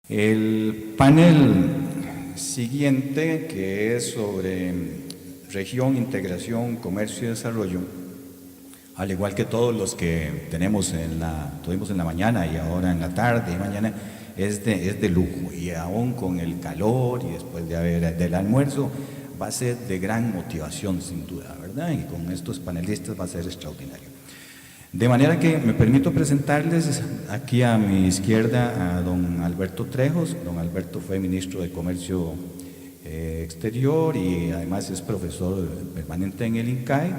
El panel siguiente, que es sobre región, integración, comercio y desarrollo, al igual que todos los que tuvimos en la mañana y ahora en la tarde y mañana, es de lujo, y aún con el calor y después de haber del almuerzo, va a ser de gran motivación sin duda, ¿verdad? Y con estos panelistas va a ser extraordinario. De manera que me permito presentarles aquí a mi izquierda a don Alberto Trejos. Don Alberto fue ministro de Comercio Exterior y además es profesor permanente en el INCAE.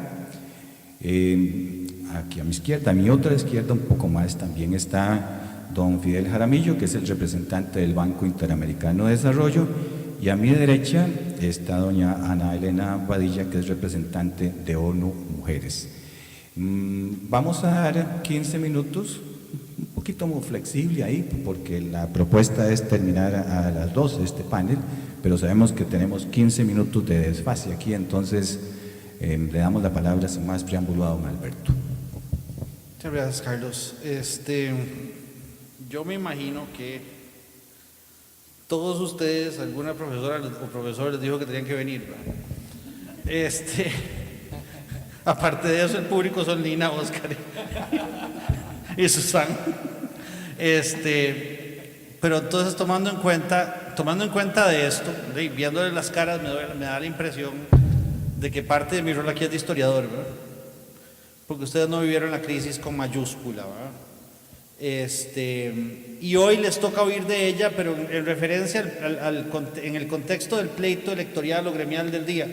Aquí a mi izquierda, a mi otra izquierda un poco más, también está don Fidel Jaramillo, que es el representante del Banco Interamericano de Desarrollo, y a mi derecha está doña Ana Elena Badilla, que es representante de ONU Mujeres. Vamos a dar 15 minutos, un poquito muy flexible ahí, porque la propuesta es terminar a las 12 este panel, pero sabemos que tenemos 15 minutos de desfase aquí, entonces le damos la palabra sin más preámbulo a don Alberto. Muchas gracias, Carlos. Yo me imagino que todos ustedes, alguna profesora o profesor les dijo que tenían que venir, ¿verdad? Aparte de eso, el público son Lina, Oscar y Susan. Pero entonces tomando en cuenta de esto, viéndole las caras, me da la impresión de que parte de mi rol aquí es de historiador, ¿verdad? Porque ustedes no vivieron la crisis con mayúscula, ¿verdad? Y hoy les toca oír de ella, pero en referencia en el contexto del pleito electoral o gremial del día.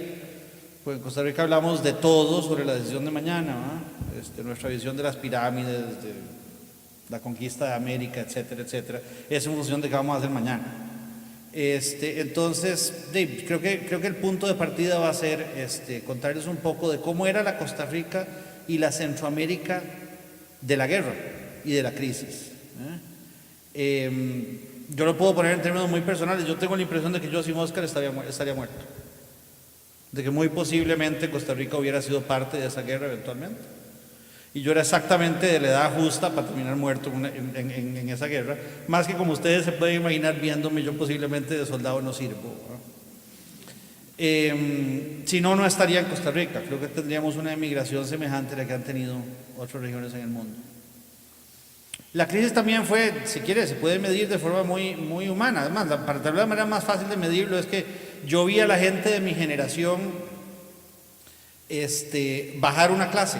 Pues en Costa Rica hablamos de todo sobre la decisión de mañana, ¿verdad? Nuestra visión de las pirámides, de la conquista de América, etcétera, etcétera, es en función de qué vamos a hacer mañana. Entonces, creo que el punto de partida va a ser contarles un poco de cómo era la Costa Rica y la Centroamérica de la guerra y de la crisis. Yo lo puedo poner en términos muy personales. Yo tengo la impresión de que yo sin Oscar estaría muerto, de que muy posiblemente Costa Rica hubiera sido parte de esa guerra eventualmente, y yo era exactamente de la edad justa para terminar muerto en esa guerra, más que como ustedes se pueden imaginar viéndome yo posiblemente de soldado no sirvo, si no, no estaría en Costa Rica. Creo que tendríamos una emigración semejante a la que han tenido otras regiones en el mundo. La crisis también fue, si quiere, se puede medir de forma muy, muy humana. Además, para tal vez la manera más fácil de medirlo es que yo vi a la gente de mi generación bajar una clase.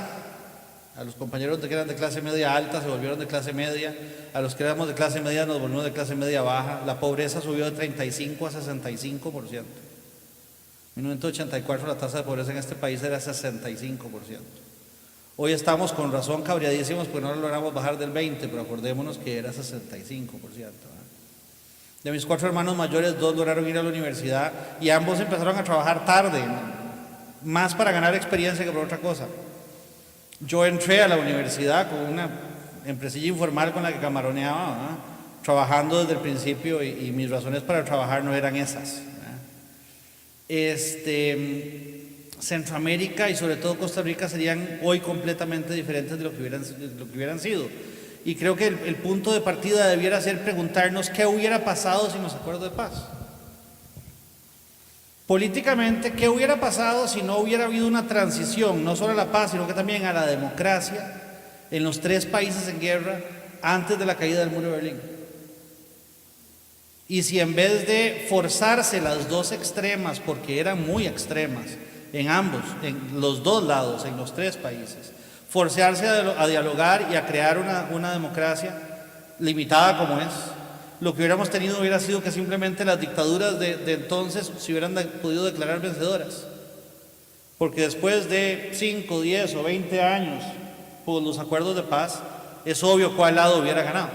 A los compañeros que eran de clase media alta se volvieron de clase media, a los que éramos de clase media nos volvimos de clase media baja. La pobreza subió de 35 a 65%. En 1984 la tasa de pobreza en este país era 65%. Hoy estamos con razón cabreadísimos porque no lo logramos bajar del 20%, pero acordémonos que era 65%. De mis 4 hermanos mayores, 2 lograron ir a la universidad y ambos empezaron a trabajar tarde, más para ganar experiencia que por otra cosa. Yo entré a la universidad con una empresilla informal con la que camaroneaba, trabajando desde el principio, y mis razones para trabajar no eran esas. Centroamérica y sobre todo Costa Rica serían hoy completamente diferentes de lo que hubieran sido. Y creo que el punto de partida debiera ser preguntarnos qué hubiera pasado sin los acuerdos de paz. Políticamente, ¿qué hubiera pasado si no hubiera habido una transición, no solo a la paz, sino que también a la democracia en los 3 países en guerra antes de la caída del muro de Berlín? Y si en vez de forzarse las 2 extremas, porque eran muy extremas en los 2 lados, en los 3 países, forzarse a dialogar y a crear una democracia limitada como es, lo que hubiéramos tenido hubiera sido que simplemente las dictaduras de entonces se hubieran podido declarar vencedoras. Porque después de 5, 10 o 20 años por los acuerdos de paz, es obvio cuál lado hubiera ganado.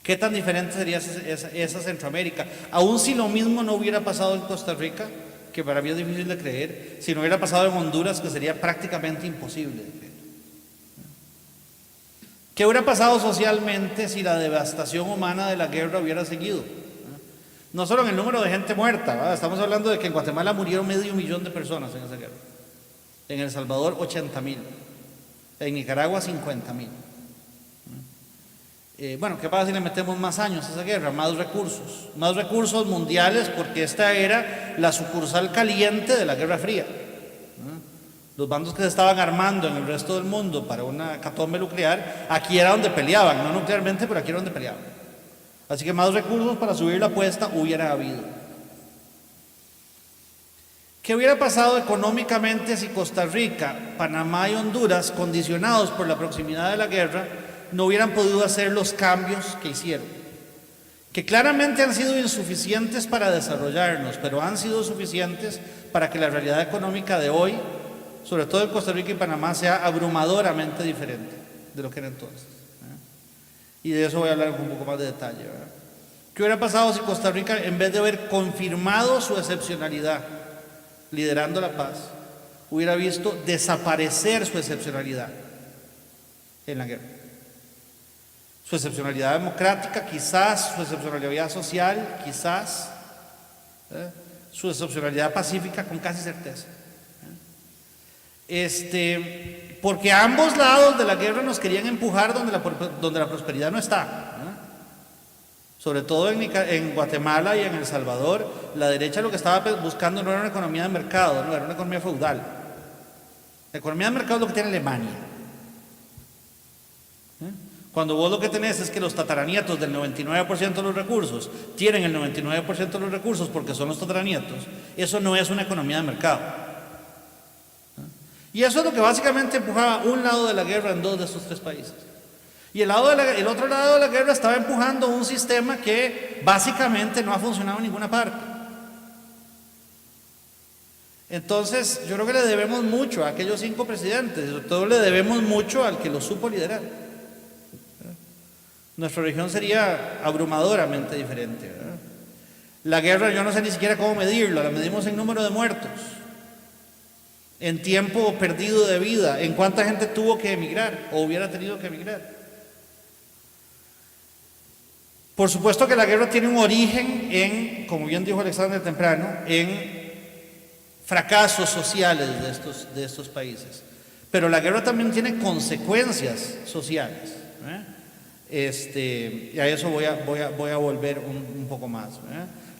¿Qué tan diferente sería esa Centroamérica? Aún si lo mismo no hubiera pasado en Costa Rica, que para mí es difícil de creer, si no hubiera pasado en Honduras, que sería prácticamente imposible de creer. ¿Qué hubiera pasado socialmente si la devastación humana de la guerra hubiera seguido? No solo en el número de gente muerta, ¿verdad? Estamos hablando de que en Guatemala murieron 500,000 de personas en esa guerra. En El Salvador 80,000. En Nicaragua 50,000. Bueno, ¿qué pasa si le metemos más años a esa guerra? Más recursos mundiales, porque esta era la sucursal caliente de la Guerra Fría. Los bandos que se estaban armando en el resto del mundo para una catombe nuclear, aquí era donde peleaban, no nuclearmente, pero aquí era donde peleaban. Así que más recursos para subir la apuesta hubiera habido. ¿Qué hubiera pasado económicamente si Costa Rica, Panamá y Honduras, condicionados por la proximidad de la guerra, no hubieran podido hacer los cambios que hicieron? Que claramente han sido insuficientes para desarrollarnos, pero han sido suficientes para que la realidad económica de hoy, sobre todo en Costa Rica y Panamá, sea abrumadoramente diferente de lo que era entonces. Y de eso voy a hablar con un poco más de detalle, ¿verdad? ¿Qué hubiera pasado si Costa Rica, en vez de haber confirmado su excepcionalidad liderando la paz, hubiera visto desaparecer su excepcionalidad en la guerra? Su excepcionalidad democrática, quizás, su excepcionalidad social, quizás, su excepcionalidad pacífica, con casi certeza. Porque ambos lados de la guerra nos querían empujar donde la prosperidad no está. Sobre todo en Guatemala y en El Salvador, la derecha lo que estaba buscando no era una economía de mercado, no, era una economía feudal. La economía de mercado es lo que tiene Alemania. Cuando vos lo que tenés es que los tataranietos del 99% de los recursos tienen el 99% de los recursos porque son los tataranietos, eso no es una economía de mercado. Y eso es lo que básicamente empujaba un lado de la guerra en dos de estos tres países. Y el otro lado de la guerra estaba empujando un sistema que básicamente no ha funcionado en ninguna parte. Entonces, yo creo que le debemos mucho a aquellos 5 presidentes, sobre todo le debemos mucho al que lo supo liderar. Nuestra región sería abrumadoramente diferente, ¿verdad? La guerra, yo no sé ni siquiera cómo medirla, la medimos en número de muertos, en tiempo perdido de vida, en cuánta gente tuvo que emigrar o hubiera tenido que emigrar. Por supuesto que la guerra tiene un origen en, como bien dijo Alexander temprano, en fracasos sociales de estos países. Pero la guerra también tiene consecuencias sociales, y a eso voy a volver un poco más.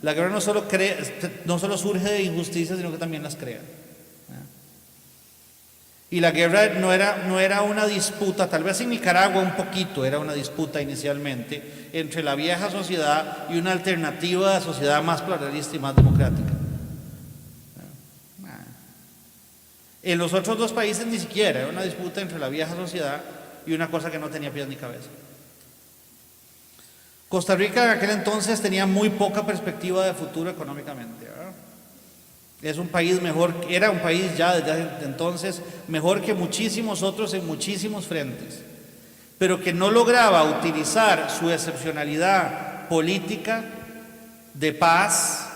La guerra no solo surge de injusticias, sino que también las crea. Y la guerra no era una disputa, tal vez en Nicaragua un poquito era una disputa inicialmente, entre la vieja sociedad y una alternativa de sociedad más pluralista y más democrática. En los otros 2 países ni siquiera, era una disputa entre la vieja sociedad y una cosa que no tenía pies ni cabeza. Costa Rica en aquel entonces tenía muy poca perspectiva de futuro económicamente, ¿verdad? Era un país ya desde entonces mejor que muchísimos otros en muchísimos frentes, pero que no lograba utilizar su excepcionalidad política, de paz,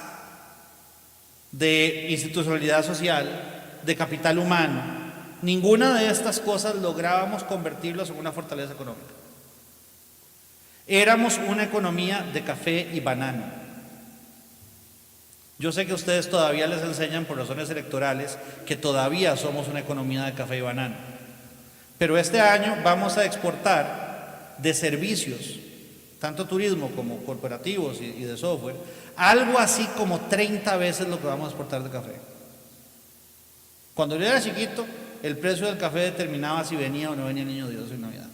de institucionalidad social, de capital humano. Ninguna de estas cosas lográbamos convertirlos en una fortaleza económica. Éramos una economía de café y banano. Yo sé que ustedes todavía les enseñan por razones electorales que todavía somos una economía de café y banano. Pero este año vamos a exportar de servicios, tanto turismo como corporativos y de software, algo así como 30 veces lo que vamos a exportar de café. Cuando yo era chiquito, el precio del café determinaba si venía o no venía el niño Dios en Navidad.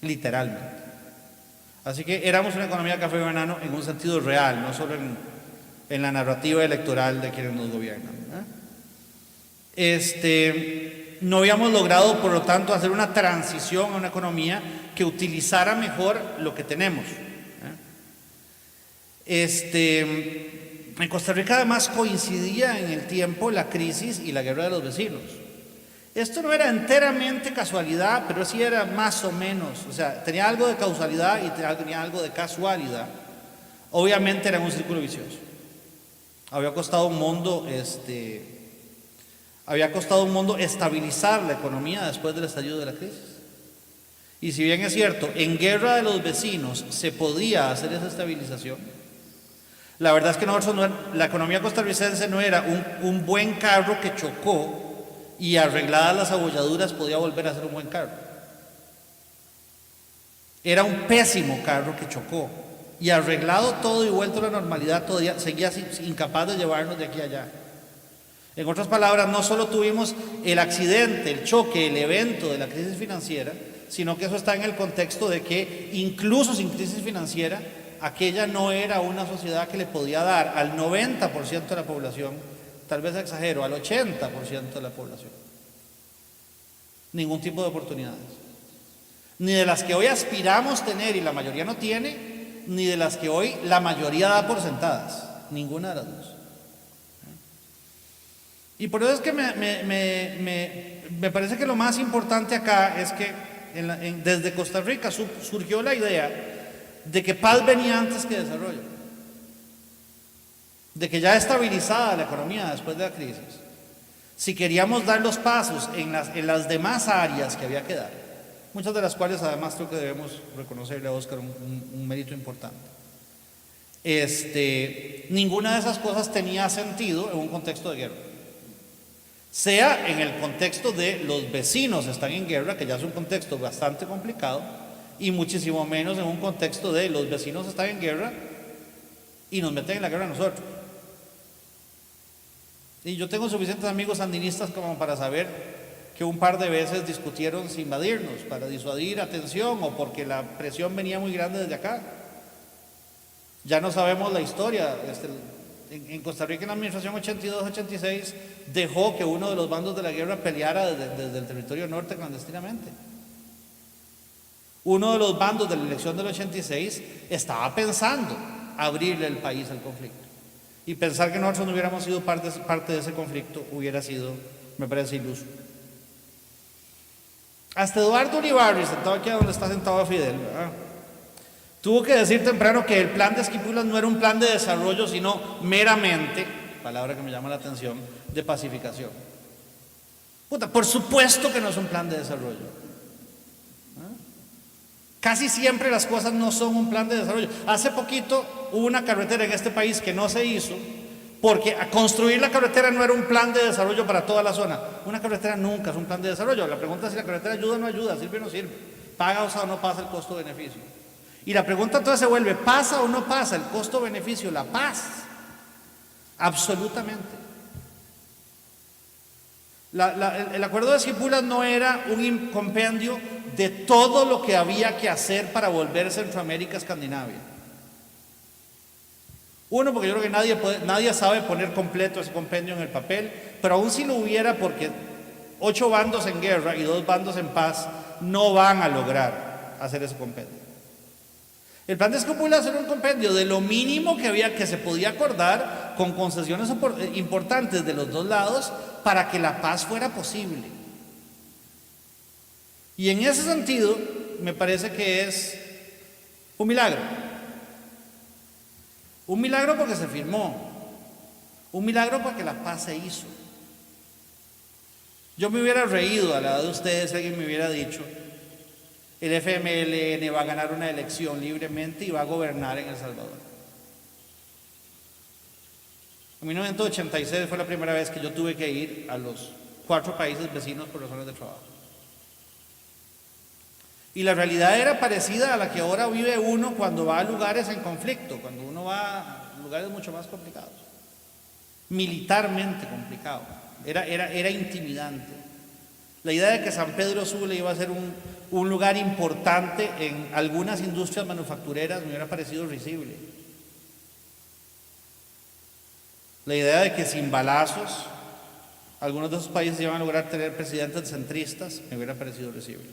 Literalmente. Así que éramos una economía de café y banano en un sentido real, no solo en la narrativa electoral de quienes nos gobiernan. No habíamos logrado, por lo tanto, hacer una transición a una economía que utilizara mejor lo que tenemos. En Costa Rica además coincidía en el tiempo la crisis y la guerra de los vecinos. Esto no era enteramente casualidad, pero sí era más o menos, o sea, tenía algo de causalidad y tenía algo de casualidad. Obviamente era un círculo vicioso. Había costado un mundo estabilizar la economía después del estallido de la crisis. Y si bien es cierto, en guerra de los vecinos se podía hacer esa estabilización, la verdad es que la economía costarricense no era un buen carro que chocó y arregladas las abolladuras podía volver a ser un buen carro. Era un pésimo carro que chocó. Y arreglado todo y vuelto a la normalidad, todavía seguía incapaz de llevarnos de aquí a allá. En otras palabras, no solo tuvimos el accidente, el choque, el evento de la crisis financiera, sino que eso está en el contexto de que incluso sin crisis financiera, aquella no era una sociedad que le podía dar al 90% de la población, tal vez exagero, al 80% de la población, ningún tipo de oportunidades. Ni de las que hoy aspiramos tener y la mayoría no tiene, ni de las que hoy la mayoría da por sentadas, ninguna de las dos. Y por eso es que me parece que lo más importante acá es que desde Costa Rica surgió la idea de que paz venía antes que desarrollo, de que ya estabilizada la economía después de la crisis, si queríamos dar los pasos en las demás áreas que había que dar, muchas de las cuales además creo que debemos reconocerle a Óscar un mérito importante. Ninguna de esas cosas tenía sentido en un contexto de guerra. Sea en el contexto de los vecinos están en guerra, que ya es un contexto bastante complicado, y muchísimo menos en un contexto de los vecinos están en guerra y nos meten en la guerra a nosotros. Y yo tengo suficientes amigos sandinistas como para saber que un par de veces discutieron si invadirnos, para disuadir atención o porque la presión venía muy grande desde acá. Ya no sabemos la historia. En Costa Rica, en la administración 82-86, dejó que uno de los bandos de la guerra peleara desde el territorio norte clandestinamente. Uno de los bandos de la elección del 86 estaba pensando abrirle el país al conflicto. Y pensar que nosotros no hubiéramos sido parte de ese conflicto hubiera sido, me parece, iluso. Hasta Eduardo Ulibarri, sentado aquí donde está sentado Fidel, ¿verdad?, tuvo que decir temprano que el plan de Esquipulas no era un plan de desarrollo, sino meramente, palabra que me llama la atención, de pacificación. Por supuesto que no es un plan de desarrollo. Casi siempre las cosas no son un plan de desarrollo. Hace poquito hubo una carretera en este país que no se hizo porque construir la carretera no era un plan de desarrollo para toda la zona. Una carretera nunca es un plan de desarrollo. La pregunta es si la carretera ayuda o no ayuda, sirve o no sirve, paga o no pasa el costo-beneficio. Y la pregunta entonces se vuelve, ¿pasa o no pasa el costo-beneficio, la paz? Absolutamente. El acuerdo de Esquipulas no era un compendio de todo lo que había que hacer para volver Centroamérica a Escandinavia. Uno, porque yo creo que nadie sabe poner completo ese compendio en el papel, pero aún si lo hubiera, porque 8 bandos en guerra y 2 bandos en paz no van a lograr hacer ese compendio. El plan de Esquipulas era un compendio de lo mínimo que se podía acordar, con concesiones importantes de los dos lados para que la paz fuera posible. Y en ese sentido me parece que es un milagro. Un milagro porque se firmó, un milagro porque la paz se hizo. Yo me hubiera reído al lado de ustedes si alguien me hubiera dicho: el FMLN va a ganar una elección libremente y va a gobernar en El Salvador. En 1986 fue la primera vez que yo tuve que ir a los 4 países vecinos por razones de trabajo. Y la realidad era parecida a la que ahora vive uno cuando va a lugares en conflicto, cuando uno va a lugares mucho más complicados, militarmente complicado. Era intimidante. La idea de que San Pedro Sula iba a ser un lugar importante en algunas industrias manufactureras me hubiera parecido risible. La idea de que sin balazos algunos de esos países iban a lograr tener presidentes centristas me hubiera parecido risible.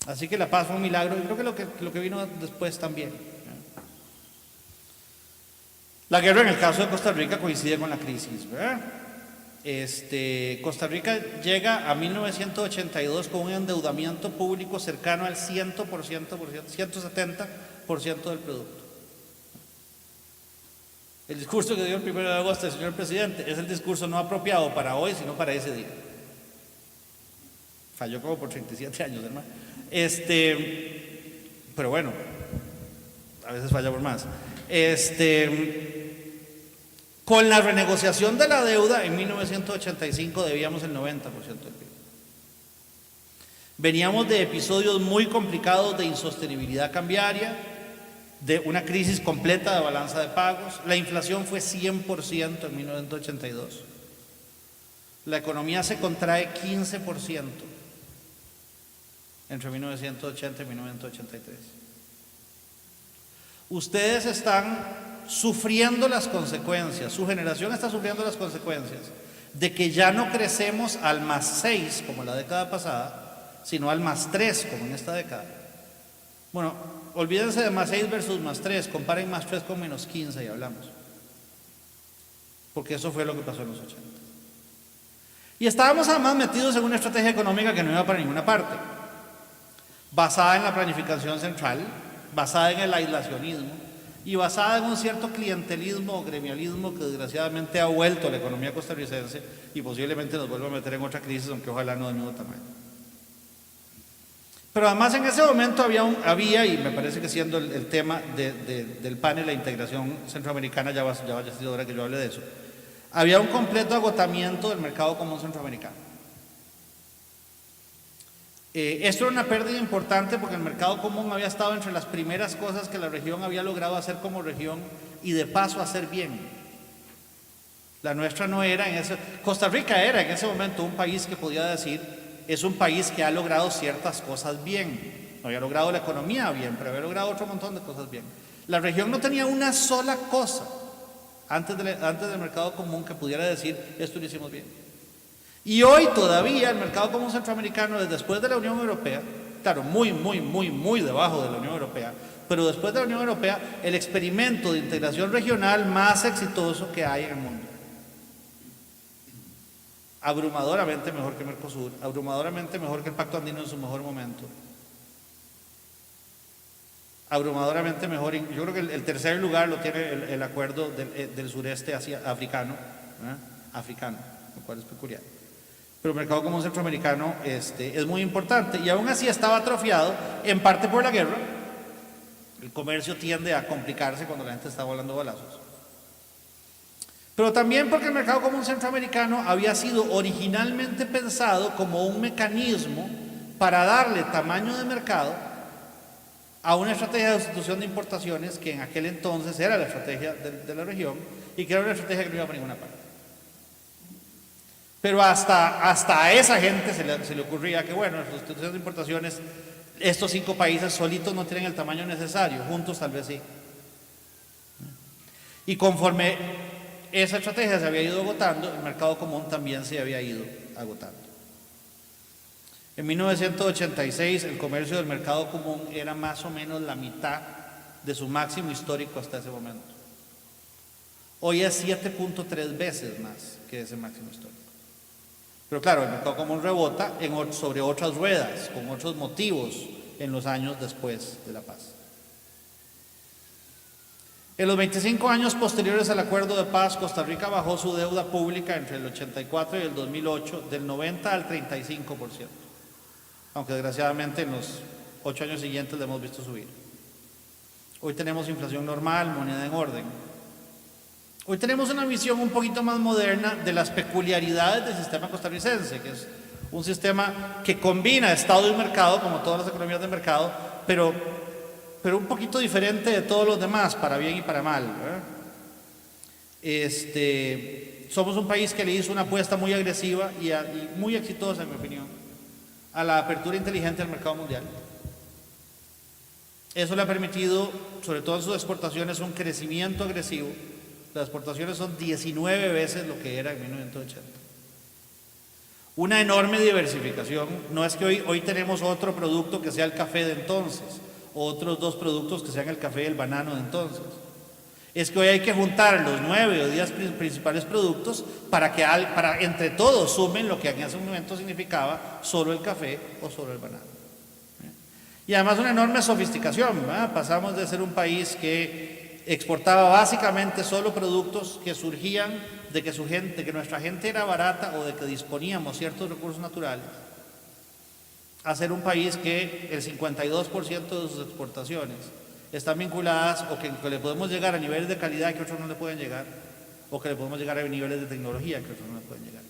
Así que la paz fue un milagro, y creo que lo que vino después también. La guerra en el caso de Costa Rica coincide con la crisis, ¿verdad? Costa Rica llega a 1982 con un endeudamiento público cercano al 100%, 170% del producto. El discurso que dio el 1 de agosto el señor presidente es el discurso no apropiado para hoy, sino para ese día. Falló como por 37 años, hermano. Pero bueno, a veces falla por más. Con la renegociación de la deuda en 1985 debíamos el 90% del PIB. Veníamos de episodios muy complicados de insostenibilidad cambiaria, de una crisis completa de balanza de pagos. La inflación fue 100% en 1982. La economía se contrae 15% entre 1980 y 1983. Ustedes están sufriendo las consecuencias, su generación está sufriendo las consecuencias de que ya no crecemos al +6 como la década pasada, sino al +3 como en esta década. Bueno, olvídense de +6 versus +3, comparen +3 con -15 y hablamos. Porque eso fue lo que pasó en los 80. Y estábamos además metidos en una estrategia económica que no iba para ninguna parte, basada en la planificación central, basada en el aislacionismo y basada en un cierto clientelismo o gremialismo que desgraciadamente ha vuelto a la economía costarricense y posiblemente nos vuelva a meter en otra crisis, aunque ojalá no del mismo tamaño. Pero además en ese momento había y me parece que siendo el tema del panel de integración centroamericana, ya vaya sido hora que yo hable de eso, había un completo agotamiento del mercado común centroamericano. Esto era una pérdida importante porque el mercado común había estado entre las primeras cosas que la región había logrado hacer como región y de paso hacer bien. La nuestra no era en ese... Costa Rica era en ese momento un país que podía decir, es un país que ha logrado ciertas cosas bien. No había logrado la economía bien, pero había logrado otro montón de cosas bien. La región no tenía una sola cosa antes del mercado común que pudiera decir, esto lo hicimos bien. Y hoy todavía el mercado común centroamericano, después de la Unión Europea, claro, muy debajo de la Unión Europea, pero después de la Unión Europea, el experimento de integración regional más exitoso que hay en el mundo. Abrumadoramente mejor que Mercosur, abrumadoramente mejor que el Pacto Andino en su mejor momento. Abrumadoramente mejor, yo creo que el tercer lugar lo tiene el acuerdo del sureste africano, lo cual es peculiar. Pero el mercado común centroamericano es muy importante y aún así estaba atrofiado, en parte por la guerra. El comercio tiende a complicarse cuando la gente está volando balazos. Pero también porque el mercado común centroamericano había sido originalmente pensado como un mecanismo para darle tamaño de mercado a una estrategia de sustitución de importaciones que en aquel entonces era la estrategia de la región y que era una estrategia que no iba para ninguna parte. Pero hasta a esa gente se le ocurría que, bueno, la sustitución de importaciones, estos 5 países solitos no tienen el tamaño necesario, juntos tal vez sí. Y conforme esa estrategia se había ido agotando, el mercado común también se había ido agotando. En 1986 el comercio del mercado común era más o menos la mitad de su máximo histórico hasta ese momento. Hoy es 7.3 veces más que ese máximo histórico. Pero claro, el mercado común rebota sobre otras ruedas, con otros motivos en los años después de la paz. En los 25 años posteriores al acuerdo de paz, Costa Rica bajó su deuda pública entre el 84 y el 2008 del 90 al 35%, aunque desgraciadamente en los 8 años siguientes la hemos visto subir. Hoy tenemos inflación normal, moneda en orden. Hoy tenemos una visión un poquito más moderna de las peculiaridades del sistema costarricense, que es un sistema que combina Estado y mercado, como todas las economías de mercado, pero un poquito diferente de todos los demás, para bien y para mal, somos un país que le hizo una apuesta muy agresiva y muy exitosa, en mi opinión, a la apertura inteligente del mercado mundial. Eso le ha permitido, sobre todo en sus exportaciones, un crecimiento agresivo. Las exportaciones son 19 veces lo que era en 1980. Una enorme diversificación. No es que hoy tenemos otro producto que sea el café de entonces, o otros 2 productos que sean el café y el banano de entonces. Es que hoy hay que juntar los 9 o 10 principales productos para entre todos sumen lo que en ese momento significaba solo el café o solo el banano. Y además una enorme sofisticación, ¿verdad? Pasamos de ser un país que exportaba básicamente solo productos que surgían de que nuestra gente era barata o de que disponíamos ciertos recursos naturales, a ser un país que el 52% de sus exportaciones están vinculadas o que le podemos llegar a niveles de calidad que otros no le pueden llegar, o que le podemos llegar a niveles de tecnología que otros no le pueden llegar.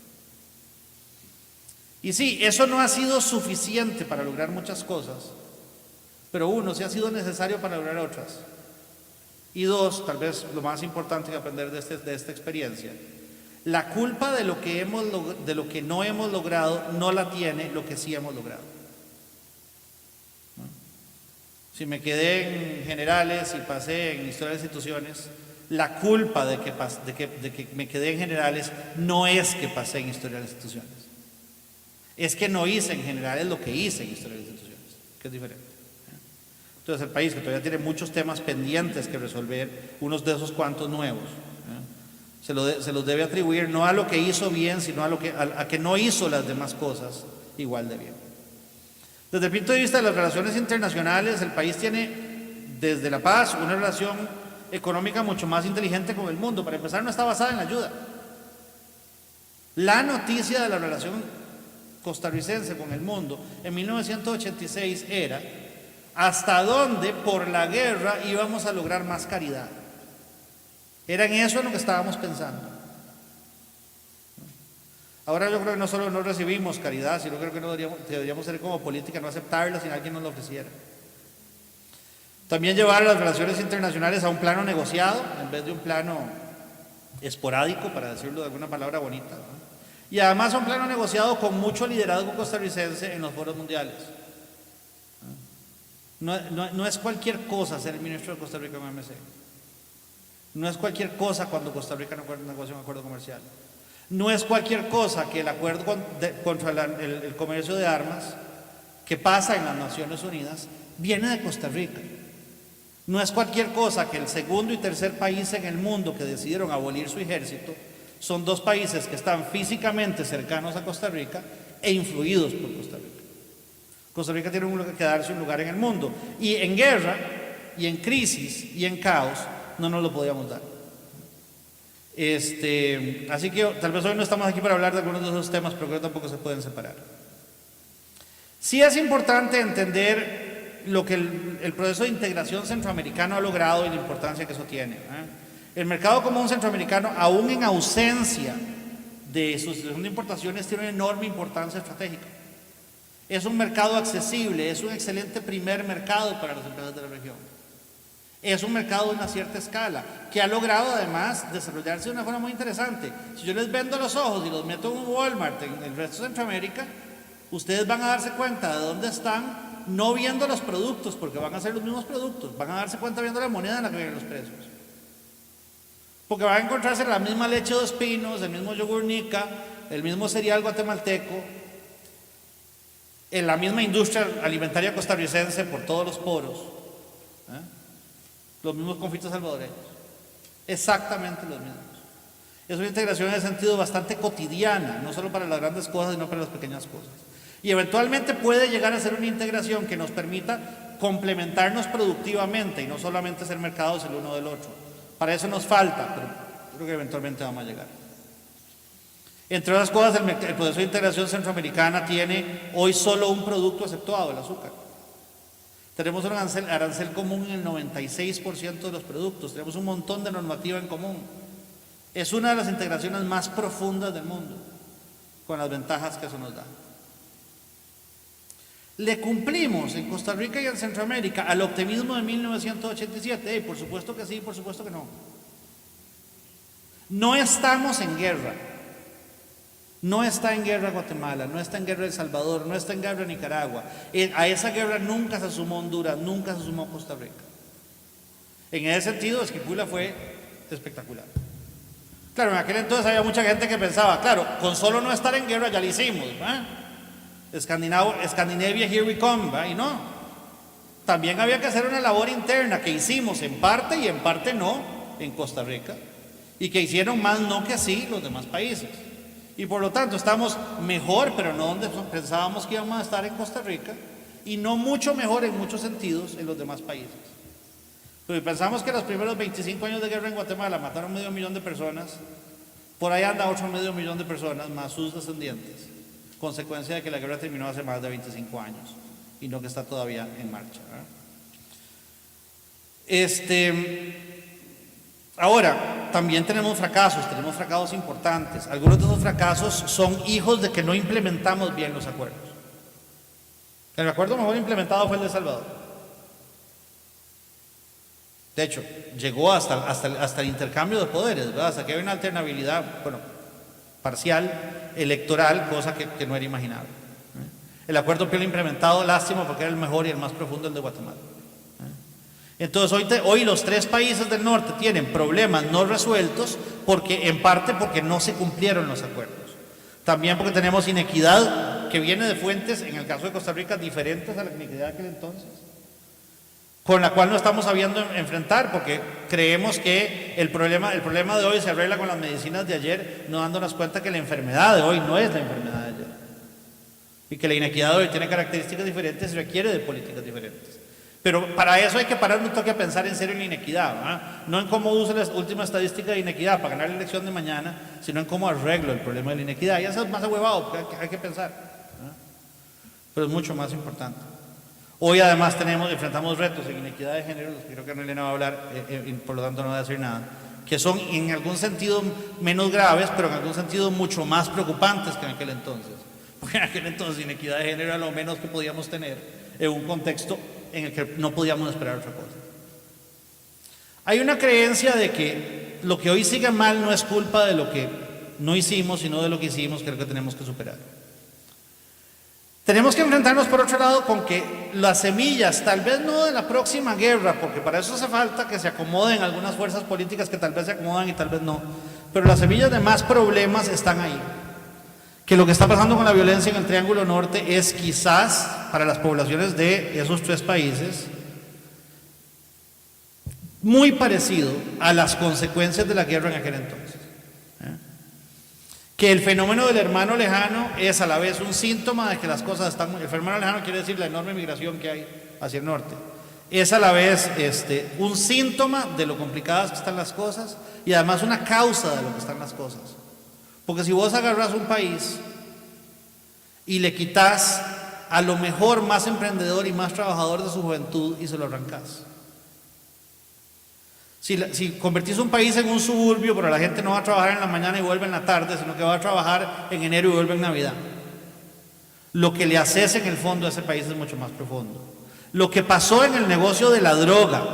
Y sí, eso no ha sido suficiente para lograr muchas cosas, pero uno, sí ha sido necesario para lograr otras. Y dos, tal vez lo más importante que aprender de esta experiencia, la culpa de lo que no hemos logrado no la tiene lo que sí hemos logrado. ¿No? Si me quedé en generales y pasé en historia de instituciones, la culpa de que me quedé en generales no es que pasé en historia de instituciones, es que no hice en generales lo que hice en historia de instituciones, que es diferente. Entonces el país, que todavía tiene muchos temas pendientes que resolver, unos de esos cuantos nuevos, se los debe atribuir no a lo que hizo bien, sino a que no hizo las demás cosas igual de bien. Desde el punto de vista de las relaciones internacionales, el país tiene, desde la paz, una relación económica mucho más inteligente con el mundo. Para empezar, no está basada en la ayuda. La noticia de la relación costarricense con el mundo en 1986 era hasta dónde por la guerra íbamos a lograr más caridad. Era en eso en lo que estábamos pensando. Ahora yo creo que no solo no recibimos caridad, sino creo que no deberíamos ser como política, no aceptarla si alguien nos lo ofreciera. También llevar las relaciones internacionales a un plano negociado en vez de un plano esporádico, para decirlo de alguna palabra bonita, ¿no? Y además a un plano negociado con mucho liderazgo costarricense en los foros mundiales. No es cualquier cosa ser el ministro de Costa Rica en OMC. No es cualquier cosa cuando Costa Rica negocia un acuerdo comercial. No es cualquier cosa que el acuerdo contra el comercio de armas que pasa en las Naciones Unidas viene de Costa Rica. No es cualquier cosa que el segundo y tercer país en el mundo que decidieron abolir su ejército son dos países que están físicamente cercanos a Costa Rica e influidos por Costa Rica. Costa Rica tiene que darse un lugar en el mundo, y en guerra, y en crisis, y en caos, no nos lo podíamos dar. Así que tal vez hoy no estamos aquí para hablar de algunos de esos temas, pero creo que tampoco se pueden separar. Sí es importante entender lo que el proceso de integración centroamericano ha logrado y la importancia que eso tiene. El mercado común centroamericano, aún en ausencia de sustitución de importaciones, tiene una enorme importancia estratégica. Es un mercado accesible, es un excelente primer mercado para las empresas de la región. Es un mercado de una cierta escala, que ha logrado además desarrollarse de una forma muy interesante. Si yo les vendo los ojos y los meto en un Walmart en el resto de Centroamérica, ustedes van a darse cuenta de dónde están, no viendo los productos, porque van a ser los mismos productos, van a darse cuenta viendo la moneda en la que vienen los precios. Porque van a encontrarse la misma leche Dos Pinos, el mismo yogur Nica, el mismo cereal guatemalteco, en la misma industria alimentaria costarricense por todos los poros, los mismos confites salvadoreños, exactamente los mismos. Es una integración en el sentido bastante cotidiana, no solo para las grandes cosas, sino para las pequeñas cosas. Y eventualmente puede llegar a ser una integración que nos permita complementarnos productivamente y no solamente ser mercados el uno del otro. Para eso nos falta, pero creo que eventualmente vamos a llegar. Entre otras cosas, el proceso de integración centroamericana tiene hoy solo un producto exceptuado, el azúcar. Tenemos un arancel común en el 96% de los productos, tenemos un montón de normativa en común. Es una de las integraciones más profundas del mundo, con las ventajas que eso nos da. ¿Le cumplimos en Costa Rica y en Centroamérica al optimismo de 1987? Por supuesto que sí, por supuesto que no. No estamos en guerra. No está en guerra Guatemala, no está en guerra El Salvador, no está en guerra Nicaragua. A esa guerra nunca se sumó Honduras, nunca se sumó Costa Rica. En ese sentido, Esquipula fue espectacular. Claro, en aquel entonces había mucha gente que pensaba, claro, con solo no estar en guerra ya lo hicimos, Scandinavia, here we come, y no. También había que hacer una labor interna que hicimos en parte y en parte no en Costa Rica, y que hicieron más no que sí los demás países. Y por lo tanto estamos mejor, pero no donde pensábamos que íbamos a estar en Costa Rica, y no mucho mejor en muchos sentidos en los demás países. Pero pensamos que los primeros 25 años de guerra en Guatemala mataron 500,000 de personas, por ahí anda otro 500,000 de personas más sus descendientes, consecuencia de que la guerra terminó hace más de 25 años y no que está todavía en marcha, Ahora, también tenemos fracasos importantes. Algunos de esos fracasos son hijos de que no implementamos bien los acuerdos. El acuerdo mejor implementado fue el de El Salvador. De hecho, llegó hasta el intercambio de poderes, ¿verdad? Hasta que había una alternabilidad, bueno, parcial, electoral, cosa que no era imaginable. El acuerdo Piola implementado, lástima, porque era el mejor y el más profundo, el de Guatemala. Entonces hoy los 3 países del norte tienen problemas no resueltos en parte porque no se cumplieron los acuerdos. También porque tenemos inequidad que viene de fuentes, en el caso de Costa Rica, diferentes a la inequidad de aquel entonces, con la cual no estamos sabiendo enfrentar, porque creemos que el problema de hoy se arregla con las medicinas de ayer, no dándonos cuenta que la enfermedad de hoy no es la enfermedad de ayer, y que la inequidad de hoy tiene características diferentes y requiere de políticas diferentes. Pero para eso hay que parar un toque a pensar en serio en la inequidad, ¿verdad? No en cómo uso la última estadística de inequidad para ganar la elección de mañana, sino en cómo arreglo el problema de la inequidad. Y eso es más ahuevado, porque hay que pensar, ¿verdad? Pero es mucho más importante. Hoy además enfrentamos retos en inequidad de género, los que creo que Elena va a hablar, y por lo tanto no voy a decir nada, que son en algún sentido menos graves, pero en algún sentido mucho más preocupantes que en aquel entonces. Porque en aquel entonces inequidad de género era lo menos que podíamos tener en un contexto en el que no podíamos esperar otra cosa. Hay una creencia de que lo que hoy sigue mal no es culpa de lo que no hicimos, sino de lo que hicimos, que es lo que tenemos que superar. Tenemos que enfrentarnos por otro lado con que las semillas, tal vez no de la próxima guerra, porque para eso hace falta que se acomoden algunas fuerzas políticas que tal vez se acomodan y tal vez no, pero las semillas de más problemas están ahí. Que lo que está pasando con la violencia en el Triángulo Norte es quizás, para las poblaciones de esos 3 países, muy parecido a las consecuencias de la guerra en aquel entonces. Que el fenómeno del hermano lejano es a la vez un síntoma de que las cosas están el hermano lejano quiere decir la enorme migración que hay hacia el norte. Es a la vez un síntoma de lo complicadas que están las cosas y además una causa de lo que están las cosas. Porque si vos agarras un país y le quitas a lo mejor más emprendedor y más trabajador de su juventud y se lo arrancas. Si convertís un país en un suburbio, pero la gente no va a trabajar en la mañana y vuelve en la tarde, sino que va a trabajar en enero y vuelve en Navidad. Lo que le haces en el fondo a ese país es mucho más profundo. Lo que pasó en el negocio de la droga,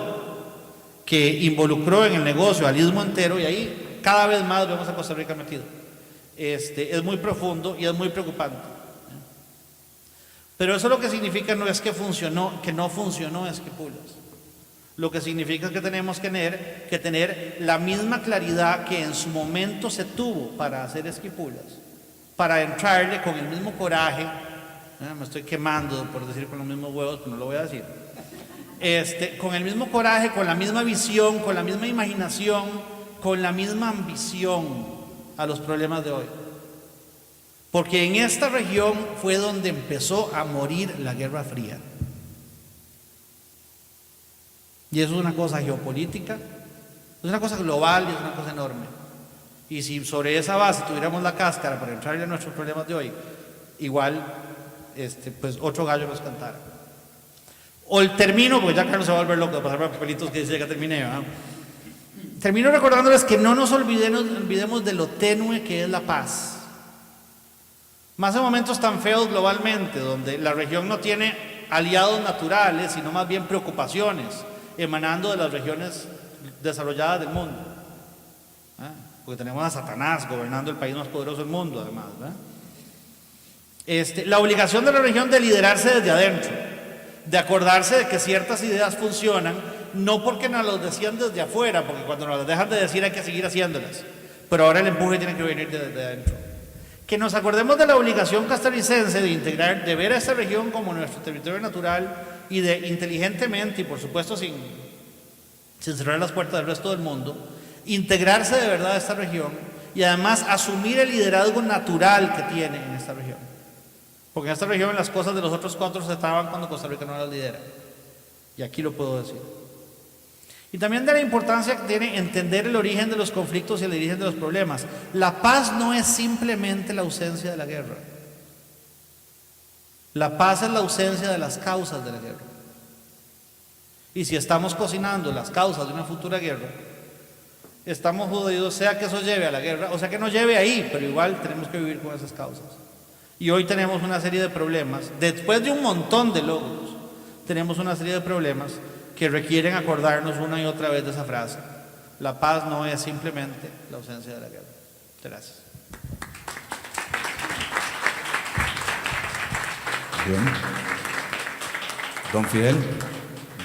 que involucró en el negocio al istmo entero, y ahí cada vez más vemos a Costa Rica metido. Es muy profundo y es muy preocupante. Pero eso lo que significa no es que no funcionó Esquipulas. Lo que significa es que tenemos que tener la misma claridad que en su momento se tuvo para hacer Esquipulas, para entrarle con el mismo coraje, me estoy quemando por decir con los mismos huevos, pero no lo voy a decir, con el mismo coraje, con la misma visión, con la misma imaginación, con la misma ambición a los problemas de hoy. Porque en esta región fue donde empezó a morir la Guerra Fría. Y eso es una cosa geopolítica, es una cosa global y es una cosa enorme. Y si sobre esa base tuviéramos la cáscara para entrarle a nuestros problemas de hoy, igual, pues otro gallo nos cantara. O el termino, porque ya Carlos se va a volver loco de pasar por papelitos que dice que terminé, ¿verdad? Termino recordándoles que no nos olvidemos de lo tenue que es la paz. Más en momentos tan feos globalmente, donde la región no tiene aliados naturales, sino más bien preocupaciones emanando de las regiones desarrolladas del mundo. Porque tenemos a Satanás gobernando el país más poderoso del mundo, además. La obligación de la región de liderarse desde adentro, de acordarse de que ciertas ideas funcionan, no porque nos las decían desde afuera, porque cuando nos las dejan de decir hay que seguir haciéndolas, pero ahora el empuje tiene que venir desde adentro. Que nos acordemos de la obligación costarricense de ver a esta región como nuestro territorio natural y de inteligentemente y por supuesto sin cerrar las puertas del resto del mundo, integrarse de verdad a esta región y además asumir el liderazgo natural que tiene en esta región. Porque en esta región las cosas de los otros 4 se estaban cuando Costa Rica no las lidera. Y aquí lo puedo decir. Y también de la importancia que tiene entender el origen de los conflictos y el origen de los problemas. La paz no es simplemente la ausencia de la guerra. La paz es la ausencia de las causas de la guerra. Y si estamos cocinando las causas de una futura guerra, estamos jodidos, sea que eso lleve a la guerra, o sea que no lleve ahí, pero igual tenemos que vivir con esas causas. Y hoy tenemos una serie de problemas, después de un montón de logros, tenemos una serie de problemas que requieren acordarnos una y otra vez de esa frase. La paz no es simplemente la ausencia de la guerra. Muchas gracias. Bien. Don Fidel,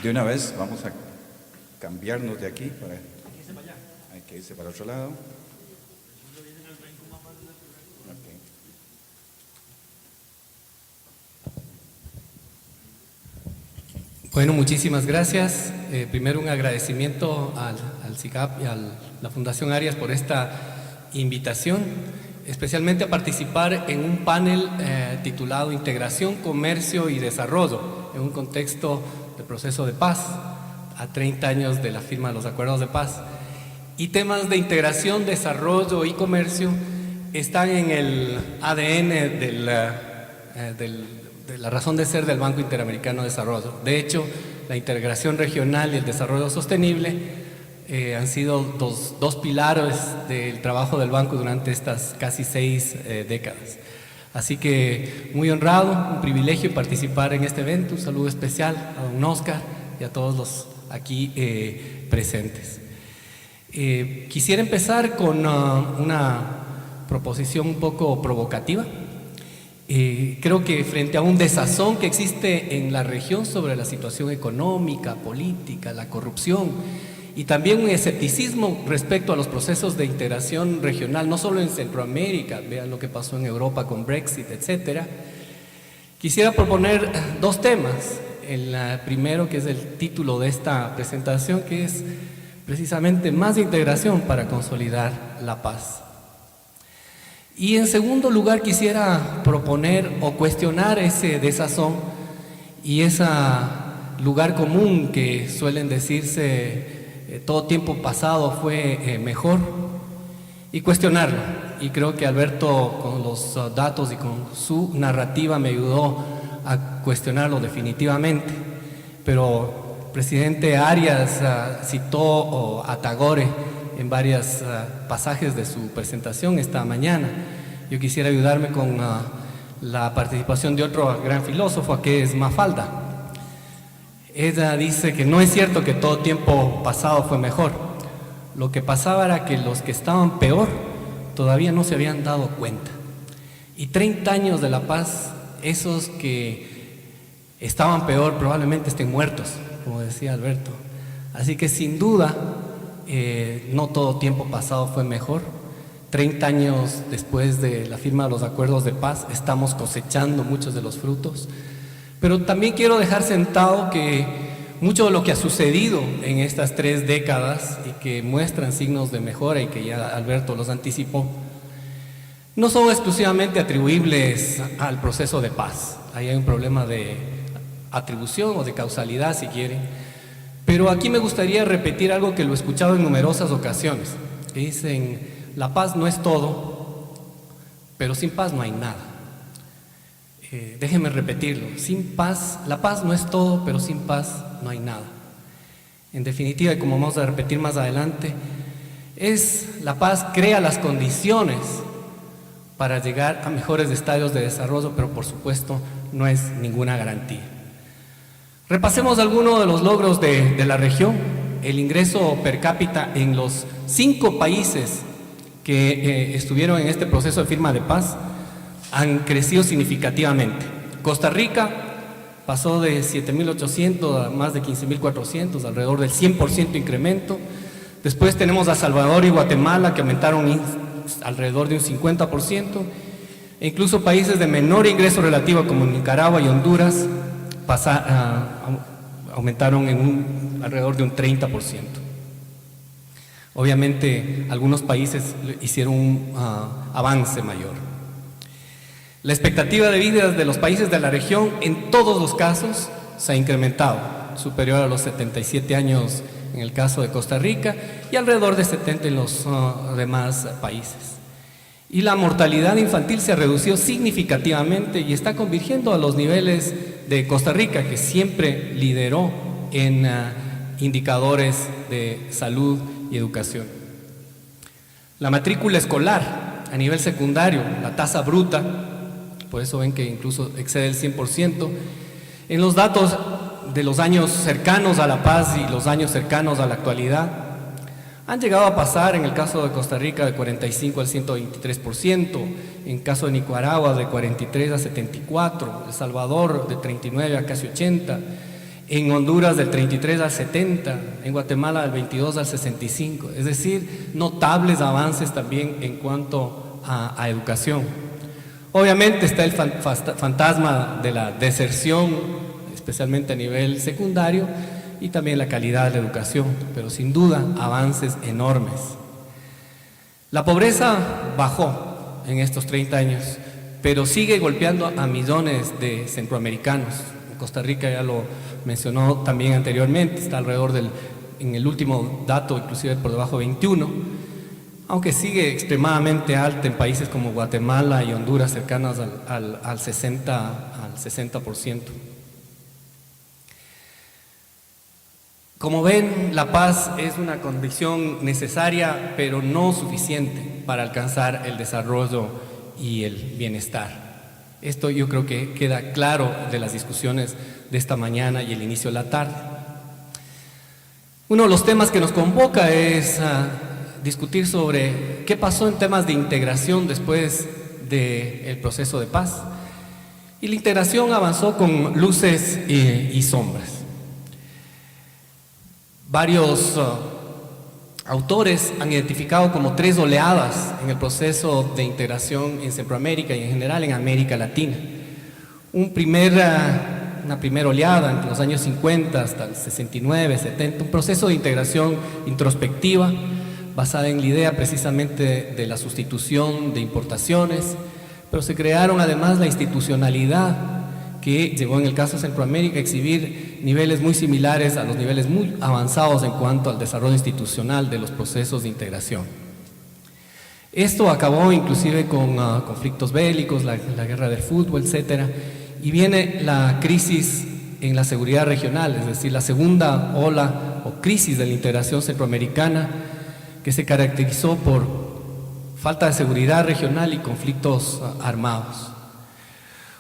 de una vez vamos a cambiarnos de aquí para... Hay que irse para otro lado. Okay. Bueno, muchísimas gracias. Primero un agradecimiento al SICAP y a la Fundación Arias por esta invitación, especialmente a participar en un panel titulado Integración, Comercio y Desarrollo, en un contexto de proceso de paz, a 30 años de la firma de los acuerdos de paz. Y temas de integración, desarrollo y comercio están en el ADN de la razón de ser del Banco Interamericano de Desarrollo. De hecho, la integración regional y el desarrollo sostenible han sido dos pilares del trabajo del banco durante estas casi 6 décadas. Así que muy honrado, un privilegio participar en este evento. Un saludo especial a don Oscar y a todos los aquí presentes. Quisiera empezar con una proposición un poco provocativa. Creo que frente a un desazón que existe en la región sobre la situación económica, política, la corrupción y también un escepticismo respecto a los procesos de integración regional, no solo en Centroamérica, vean lo que pasó en Europa con Brexit, etcétera. Quisiera proponer 2 temas. El primero, que es el título de esta presentación, que es precisamente más integración para consolidar la paz. Y en segundo lugar quisiera proponer o cuestionar ese desazón y ese lugar común que suelen decirse todo tiempo pasado fue mejor, y cuestionarlo. Y creo que Alberto, con los datos y con su narrativa, me ayudó a cuestionarlo definitivamente. Pero presidente Arias citó a Tagore en varios pasajes de su presentación esta mañana. Yo quisiera ayudarme con la participación de otro gran filósofo, que es Mafalda. Ella dice que no es cierto que todo tiempo pasado fue mejor. Lo que pasaba era que los que estaban peor todavía no se habían dado cuenta. Y 30 años de la paz, esos que estaban peor probablemente estén muertos, como decía Alberto. Así que sin duda, no todo tiempo pasado fue mejor. 30 años después de la firma de los acuerdos de paz, estamos cosechando muchos de los frutos. Pero también quiero dejar sentado que mucho de lo que ha sucedido en estas 3 décadas y que muestran signos de mejora y que ya Alberto los anticipó, no son exclusivamente atribuibles al proceso de paz. Ahí hay un problema de atribución o de causalidad, si quieren. Pero aquí me gustaría repetir algo que lo he escuchado en numerosas ocasiones. Que dicen, la paz no es todo, pero sin paz no hay nada. Déjenme repetirlo, la paz no es todo, pero sin paz no hay nada. En definitiva, y como vamos a repetir más adelante, la paz crea las condiciones para llegar a mejores estadios de desarrollo, pero por supuesto no es ninguna garantía. Repasemos algunos de los logros de la región. El ingreso per cápita en los 5 países que estuvieron en este proceso de firma de paz han crecido significativamente. Costa Rica pasó de 7.800 a más de 15.400, alrededor del 100% incremento. Después tenemos a Salvador y Guatemala, que aumentaron alrededor de un 50%, e incluso países de menor ingreso relativo como Nicaragua y Honduras aumentaron en alrededor de un 30%. Obviamente algunos países hicieron un avance mayor. La expectativa de vida de los países de la región en todos los casos se ha incrementado, superior a los 77 años en el caso de Costa Rica y alrededor de 70 en los demás países. Y la mortalidad infantil se ha reducido significativamente y está convirgiendo a los niveles de Costa Rica, que siempre lideró en indicadores de salud y educación. La matrícula escolar a nivel secundario, la tasa bruta, por eso ven que incluso excede el 100%. En los datos de los años cercanos a la paz y los años cercanos a la actualidad, han llegado a pasar, en el caso de Costa Rica, de 45 al 123%, en caso de Nicaragua, de 43 a 74%, El Salvador, de 39 a casi 80%, en Honduras, del 33 al 70%, en Guatemala, del 22 al 65%, es decir, notables avances también en cuanto a educación. Obviamente está el fantasma de la deserción, especialmente a nivel secundario, y también la calidad de la educación, pero sin duda avances enormes. La pobreza bajó en estos 30 años, pero sigue golpeando a millones de centroamericanos. En Costa Rica ya lo mencionó también anteriormente, está alrededor en el último dato, inclusive por debajo de 21, aunque sigue extremadamente alta en países como Guatemala y Honduras, cercanas al 60%. Como ven, la paz es una condición necesaria, pero no suficiente para alcanzar el desarrollo y el bienestar. Esto yo creo que queda claro de las discusiones de esta mañana y el inicio de la tarde. Uno de los temas que nos convoca es discutir sobre qué pasó en temas de integración después del proceso de paz. Y la integración avanzó con luces y sombras. Varios autores han identificado como 3 oleadas en el proceso de integración en Centroamérica y en general en América Latina. Una primera oleada entre los años 50 hasta el 69, 70, un proceso de integración introspectiva basada en la idea precisamente de la sustitución de importaciones, pero se crearon además la institucionalidad que llegó en el caso de Centroamérica a exhibir niveles muy similares a los niveles muy avanzados en cuanto al desarrollo institucional de los procesos de integración. Esto acabó inclusive con conflictos bélicos, la guerra del fútbol, etc. Y viene la crisis en la seguridad regional, es decir, la segunda ola o crisis de la integración centroamericana, que se caracterizó por falta de seguridad regional y conflictos armados.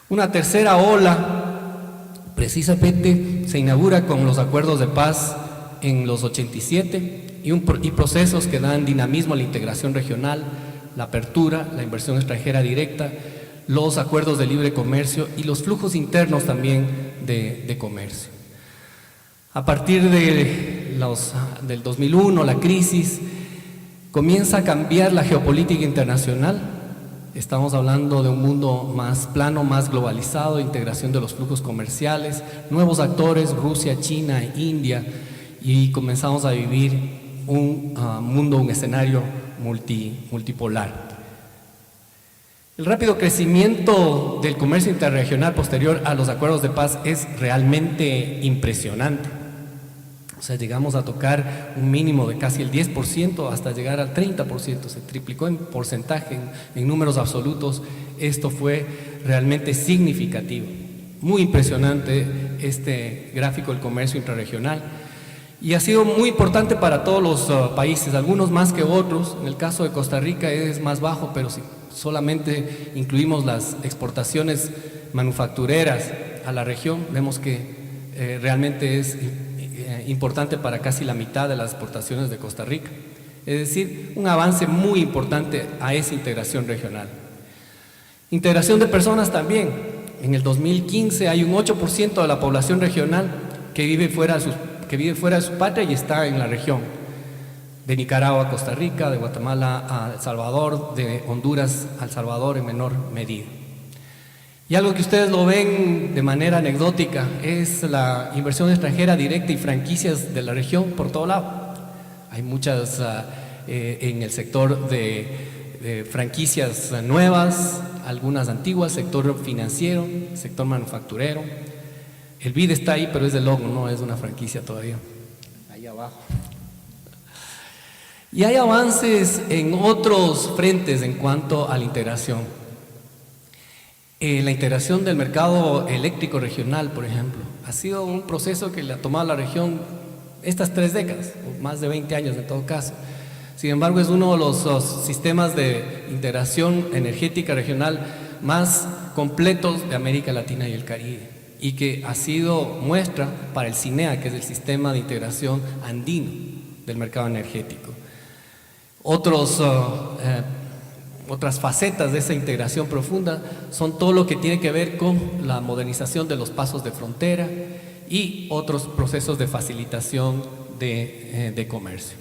Una tercera ola precisamente se inaugura con los acuerdos de paz en los 87 y procesos que dan dinamismo a la integración regional, la apertura, la inversión extranjera directa, los acuerdos de libre comercio y los flujos internos también de comercio. A partir del 2001, la crisis comienza a cambiar la geopolítica internacional. Estamos hablando de un mundo más plano, más globalizado, integración de los flujos comerciales, nuevos actores, Rusia, China, India, y comenzamos a vivir un mundo, un escenario multipolar. El rápido crecimiento del comercio interregional posterior a los acuerdos de paz es realmente impresionante. O sea, llegamos a tocar un mínimo de casi el 10% hasta llegar al 30%, se triplicó en porcentaje, en números absolutos. Esto fue realmente significativo. Muy impresionante este gráfico del comercio intrarregional. Y ha sido muy importante para todos los países, algunos más que otros. En el caso de Costa Rica es más bajo, pero si solamente incluimos las exportaciones manufactureras a la región, vemos que realmente es importante para casi la mitad de las exportaciones de Costa Rica. Es decir, un avance muy importante a esa integración regional. Integración de personas también. En el 2015 hay un 8% de la población regional que vive fuera de su patria y está en la región. De Nicaragua a Costa Rica, de Guatemala a El Salvador, de Honduras a El Salvador en menor medida. Y algo que ustedes lo ven de manera anecdótica es la inversión extranjera directa y franquicias de la región por todo lado. Hay muchas en el sector de franquicias nuevas, algunas antiguas, sector financiero, sector manufacturero. El BID está ahí, pero es de logo, no es una franquicia todavía. Ahí abajo. Y hay avances en otros frentes en cuanto a la integración. La integración del mercado eléctrico regional, por ejemplo, ha sido un proceso que le ha tomado a la región estas 3 décadas, o más de 20 años en todo caso. Sin embargo, es uno de los sistemas de integración energética regional más completos de América Latina y el Caribe, y que ha sido muestra para el SINEA, que es el Sistema de Integración Andino del Mercado Energético. Otras facetas de esa integración profunda son todo lo que tiene que ver con la modernización de los pasos de frontera y otros procesos de facilitación de comercio.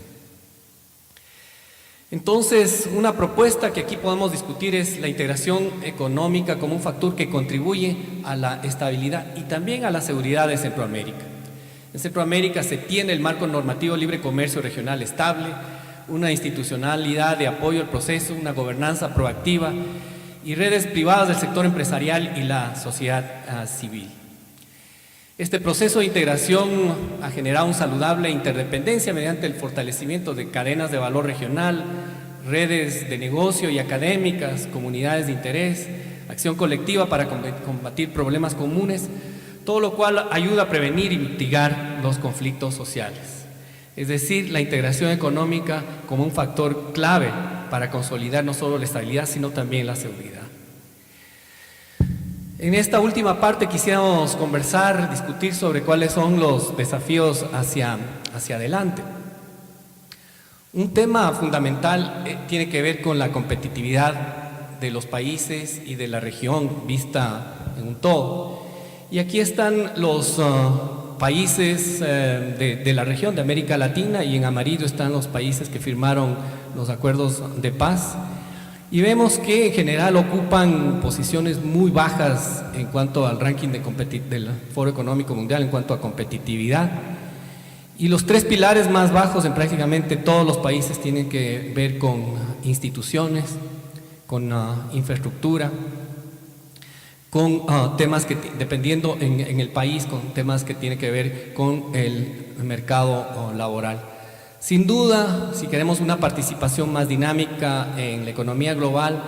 Entonces, una propuesta que aquí podemos discutir es la integración económica como un factor que contribuye a la estabilidad y también a la seguridad de Centroamérica. En Centroamérica se tiene el marco normativo libre comercio regional estable, una institucionalidad de apoyo al proceso, una gobernanza proactiva y redes privadas del sector empresarial y la sociedad civil. Este proceso de integración ha generado una saludable interdependencia mediante el fortalecimiento de cadenas de valor regional, redes de negocio y académicas, comunidades de interés, acción colectiva para combatir problemas comunes, todo lo cual ayuda a prevenir y mitigar los conflictos sociales. Es decir, la integración económica como un factor clave para consolidar no solo la estabilidad, sino también la seguridad. En esta última parte quisiéramos conversar, discutir sobre cuáles son los desafíos hacia adelante. Un tema fundamental tiene que ver con la competitividad de los países y de la región vista en un todo. Y aquí están los países de la región de América Latina, y en amarillo están los países que firmaron los acuerdos de paz. Y vemos que en general ocupan posiciones muy bajas en cuanto al ranking del Foro Económico Mundial en cuanto a competitividad. Y los tres pilares más bajos en prácticamente todos los países tienen que ver con instituciones, con infraestructura, con temas que, dependiendo en el país, con temas que tienen que ver con el mercado laboral. Sin duda, si queremos una participación más dinámica en la economía global,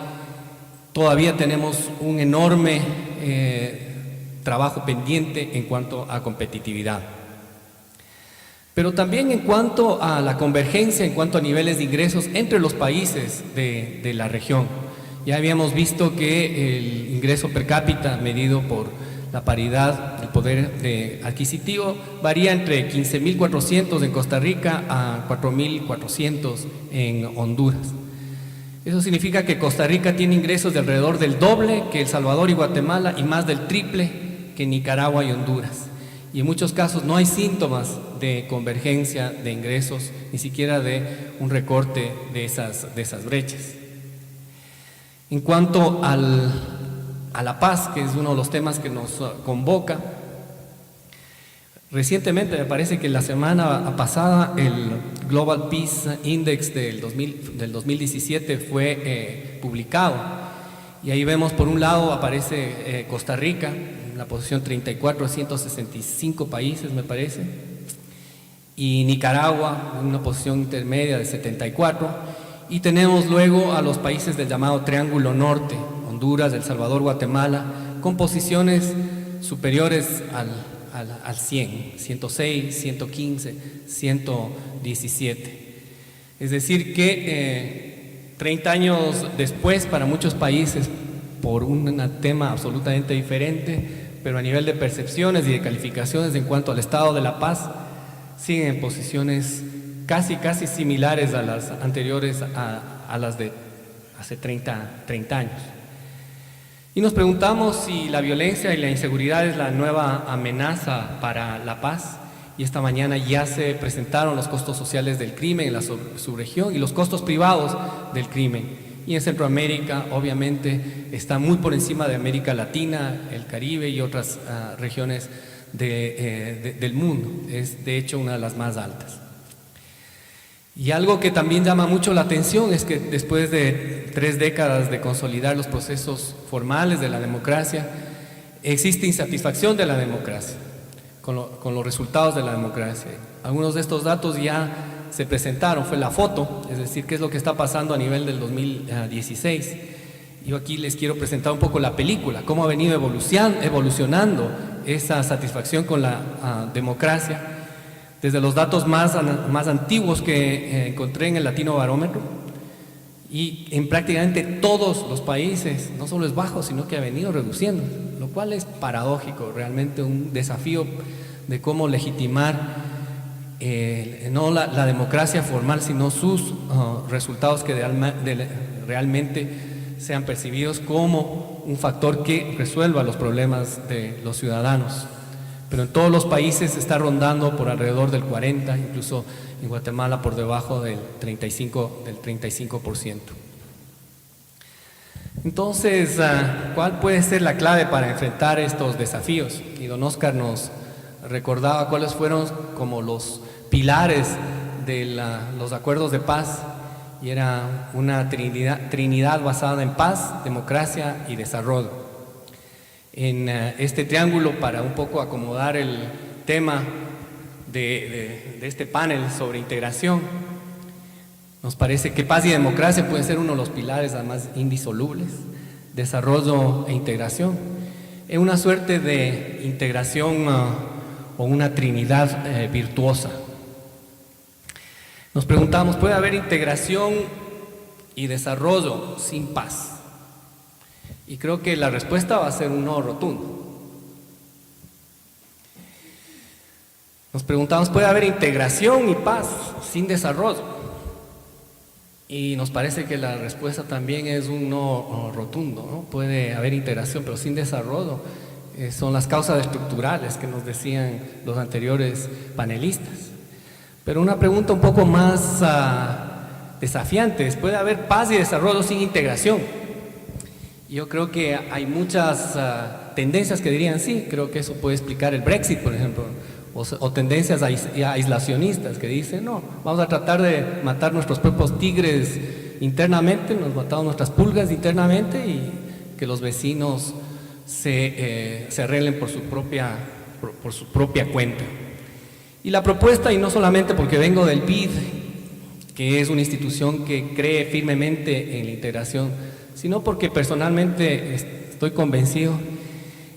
todavía tenemos un enorme trabajo pendiente en cuanto a competitividad. Pero también en cuanto a la convergencia, en cuanto a niveles de ingresos entre los países de la región. Ya habíamos visto que el ingreso per cápita medido por la paridad del poder adquisitivo varía entre 15.400 en Costa Rica a 4.400 en Honduras. Eso significa que Costa Rica tiene ingresos de alrededor del doble que El Salvador y Guatemala y más del triple que Nicaragua y Honduras. Y en muchos casos no hay síntomas de convergencia de ingresos, ni siquiera de un recorte de esas brechas. En cuanto a la paz, que es uno de los temas que nos convoca, recientemente, me parece que la semana pasada, el Global Peace Index del 2017 fue publicado. Y ahí vemos, por un lado, aparece Costa Rica, en la posición 34 de 165 países, me parece, y Nicaragua, en una posición intermedia de 74. Y tenemos luego a los países del llamado Triángulo Norte, Honduras, El Salvador, Guatemala, con posiciones superiores al 100, 106, 115, 117. Es decir que 30 años después, para muchos países, por un tema absolutamente diferente, pero a nivel de percepciones y de calificaciones en cuanto al estado de la paz, siguen en posiciones casi similares a las anteriores a las de hace 30 años. Y nos preguntamos si la violencia y la inseguridad es la nueva amenaza para la paz. Y esta mañana ya se presentaron los costos sociales del crimen en la subregión y los costos privados del crimen. Y en Centroamérica, obviamente, está muy por encima de América Latina, el Caribe y otras regiones del mundo. Es, de hecho, una de las más altas. Y algo que también llama mucho la atención es que después de 3 décadas de consolidar los procesos formales de la democracia, existe insatisfacción de la democracia con los resultados de la democracia. Algunos de estos datos ya se presentaron, fue la foto, es decir, qué es lo que está pasando a nivel del 2016. Yo aquí les quiero presentar un poco la película, cómo ha venido evolucionando esa satisfacción con la democracia. Desde los datos más antiguos que encontré en el Latino Barómetro, y en prácticamente todos los países, no solo es bajo, sino que ha venido reduciendo, lo cual es paradójico, realmente un desafío de cómo legitimar no la democracia formal, sino sus resultados que realmente sean percibidos como un factor que resuelva los problemas de los ciudadanos. Pero en todos los países está rondando por alrededor del 40%, incluso en Guatemala por debajo del 35%. Entonces, ¿cuál puede ser la clave para enfrentar estos desafíos? Y don Oscar nos recordaba cuáles fueron como los pilares de los acuerdos de paz, y era una trinidad basada en paz, democracia y desarrollo. En este triángulo, para un poco acomodar el tema de este panel sobre integración, nos parece que paz y democracia pueden ser uno de los pilares además indisolubles, desarrollo e integración, en una suerte de integración o una trinidad virtuosa. Nos preguntamos, ¿puede haber integración y desarrollo sin paz? Y creo que la respuesta va a ser un no rotundo. Nos preguntamos, ¿puede haber integración y paz sin desarrollo? Y nos parece que la respuesta también es un no rotundo, ¿no? Puede haber integración, pero sin desarrollo. Son las causas estructurales que nos decían los anteriores panelistas. Pero una pregunta un poco más desafiante es, ¿puede haber paz y desarrollo sin integración? Yo creo que hay muchas tendencias que dirían sí, creo que eso puede explicar el Brexit, por ejemplo, o tendencias aislacionistas que dicen, no, vamos a tratar de matar nuestros propios tigres internamente, nos matamos nuestras pulgas internamente y que los vecinos se arreglen por su propia cuenta. Y la propuesta, y no solamente porque vengo del BID, que es una institución que cree firmemente en la integración, sino porque personalmente estoy convencido,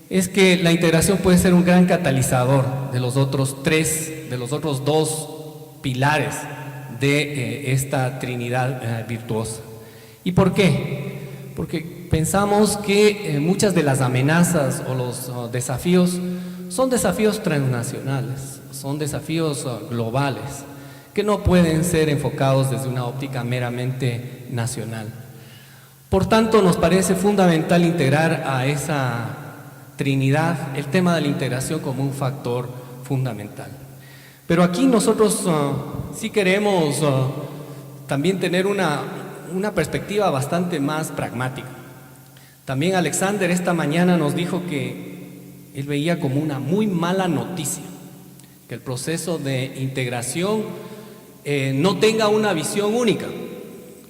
es que la integración puede ser un gran catalizador de los otros dos pilares de esta trinidad virtuosa. ¿Y por qué? Porque pensamos que muchas de las amenazas o los desafíos son desafíos transnacionales, son desafíos globales, que no pueden ser enfocados desde una óptica meramente nacional. Por tanto, nos parece fundamental integrar a esa trinidad el tema de la integración como un factor fundamental. Pero aquí nosotros sí queremos también tener una perspectiva bastante más pragmática. También Alexander esta mañana nos dijo que él veía como una muy mala noticia que el proceso de integración no tenga una visión única,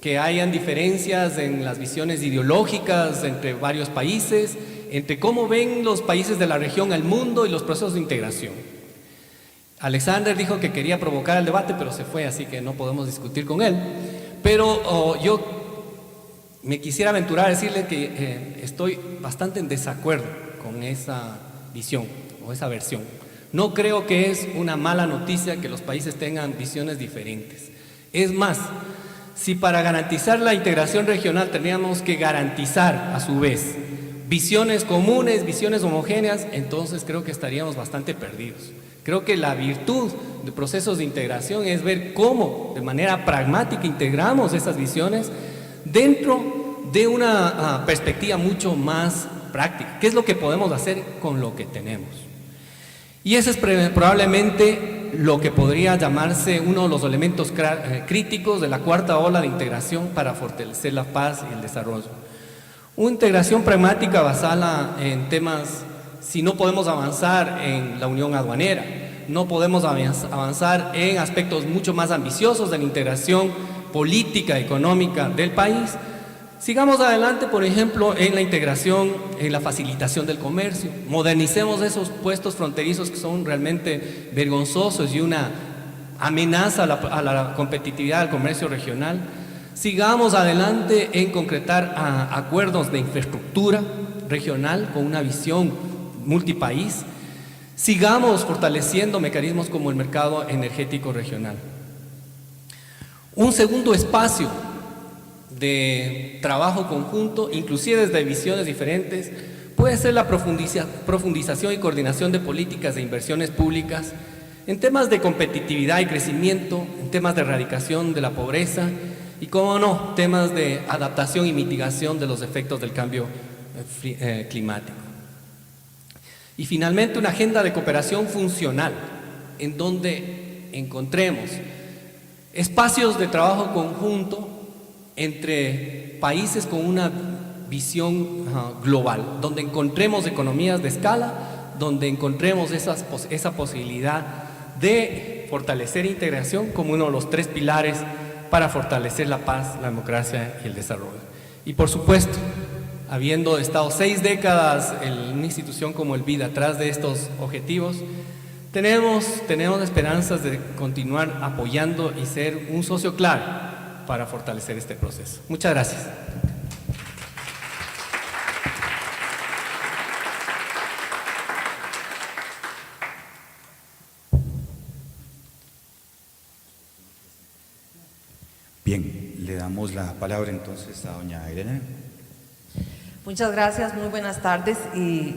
que hayan diferencias en las visiones ideológicas entre varios países, entre cómo ven los países de la región al mundo y los procesos de integración. Alexander dijo que quería provocar el debate, pero se fue, así que no podemos discutir con él. Pero yo me quisiera aventurar a decirle que estoy bastante en desacuerdo con esa visión o esa versión. No creo que es una mala noticia que los países tengan visiones diferentes. Es más, si para garantizar la integración regional teníamos que garantizar a su vez visiones comunes, visiones homogéneas, entonces creo que estaríamos bastante perdidos. Creo que la virtud de procesos de integración es ver cómo de manera pragmática integramos esas visiones dentro de una perspectiva mucho más práctica. ¿Qué es lo que podemos hacer con lo que tenemos? Y ese es probablemente lo que podría llamarse uno de los elementos críticos de la cuarta ola de integración para fortalecer la paz y el desarrollo. Una integración pragmática basada en temas, si no podemos avanzar en la unión aduanera, no podemos avanzar en aspectos mucho más ambiciosos de la integración política, económica del país, sigamos adelante, por ejemplo, en la integración, en la facilitación del comercio, modernicemos esos puestos fronterizos que son realmente vergonzosos y una amenaza a la competitividad del comercio regional. Sigamos adelante en concretar acuerdos de infraestructura regional con una visión multipaís. Sigamos fortaleciendo mecanismos como el mercado energético regional. Un segundo espacio de trabajo conjunto, inclusive desde visiones diferentes, puede ser la profundización y coordinación de políticas de inversiones públicas en temas de competitividad y crecimiento, en temas de erradicación de la pobreza y, cómo no, temas de adaptación y mitigación de los efectos del cambio climático. Y finalmente, una agenda de cooperación funcional, en donde encontremos espacios de trabajo conjunto entre países con una visión global, donde encontremos economías de escala, donde encontremos esa posibilidad de fortalecer integración como uno de los 3 pilares para fortalecer la paz, la democracia y el desarrollo. Y por supuesto, habiendo estado 6 décadas en una institución como el BID atrás de estos objetivos, tenemos esperanzas de continuar apoyando y ser un socio clave para fortalecer este proceso. Muchas gracias. Bien, le damos la palabra entonces a doña Irene. Muchas gracias, muy buenas tardes y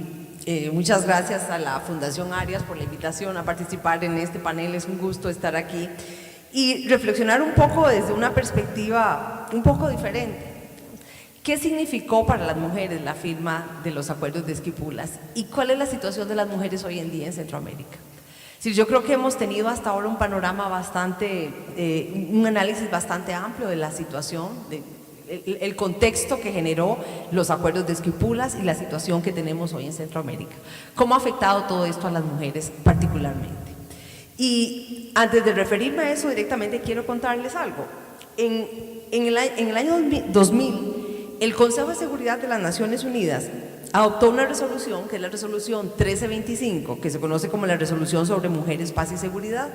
muchas gracias a la Fundación Arias por la invitación a participar en este panel. Es un gusto estar aquí y reflexionar un poco desde una perspectiva un poco diferente. ¿Qué significó para las mujeres la firma de los acuerdos de Esquipulas? ¿Y cuál es la situación de las mujeres hoy en día en Centroamérica? Sí, yo creo que hemos tenido hasta ahora un panorama un análisis bastante amplio de la situación, el contexto que generó los acuerdos de Esquipulas y la situación que tenemos hoy en Centroamérica. ¿Cómo ha afectado todo esto a las mujeres particularmente? Y antes de referirme a eso directamente, quiero contarles algo. En el año 2000, el Consejo de Seguridad de las Naciones Unidas adoptó una resolución, que es la resolución 1325, que se conoce como la resolución sobre mujeres, paz y seguridad.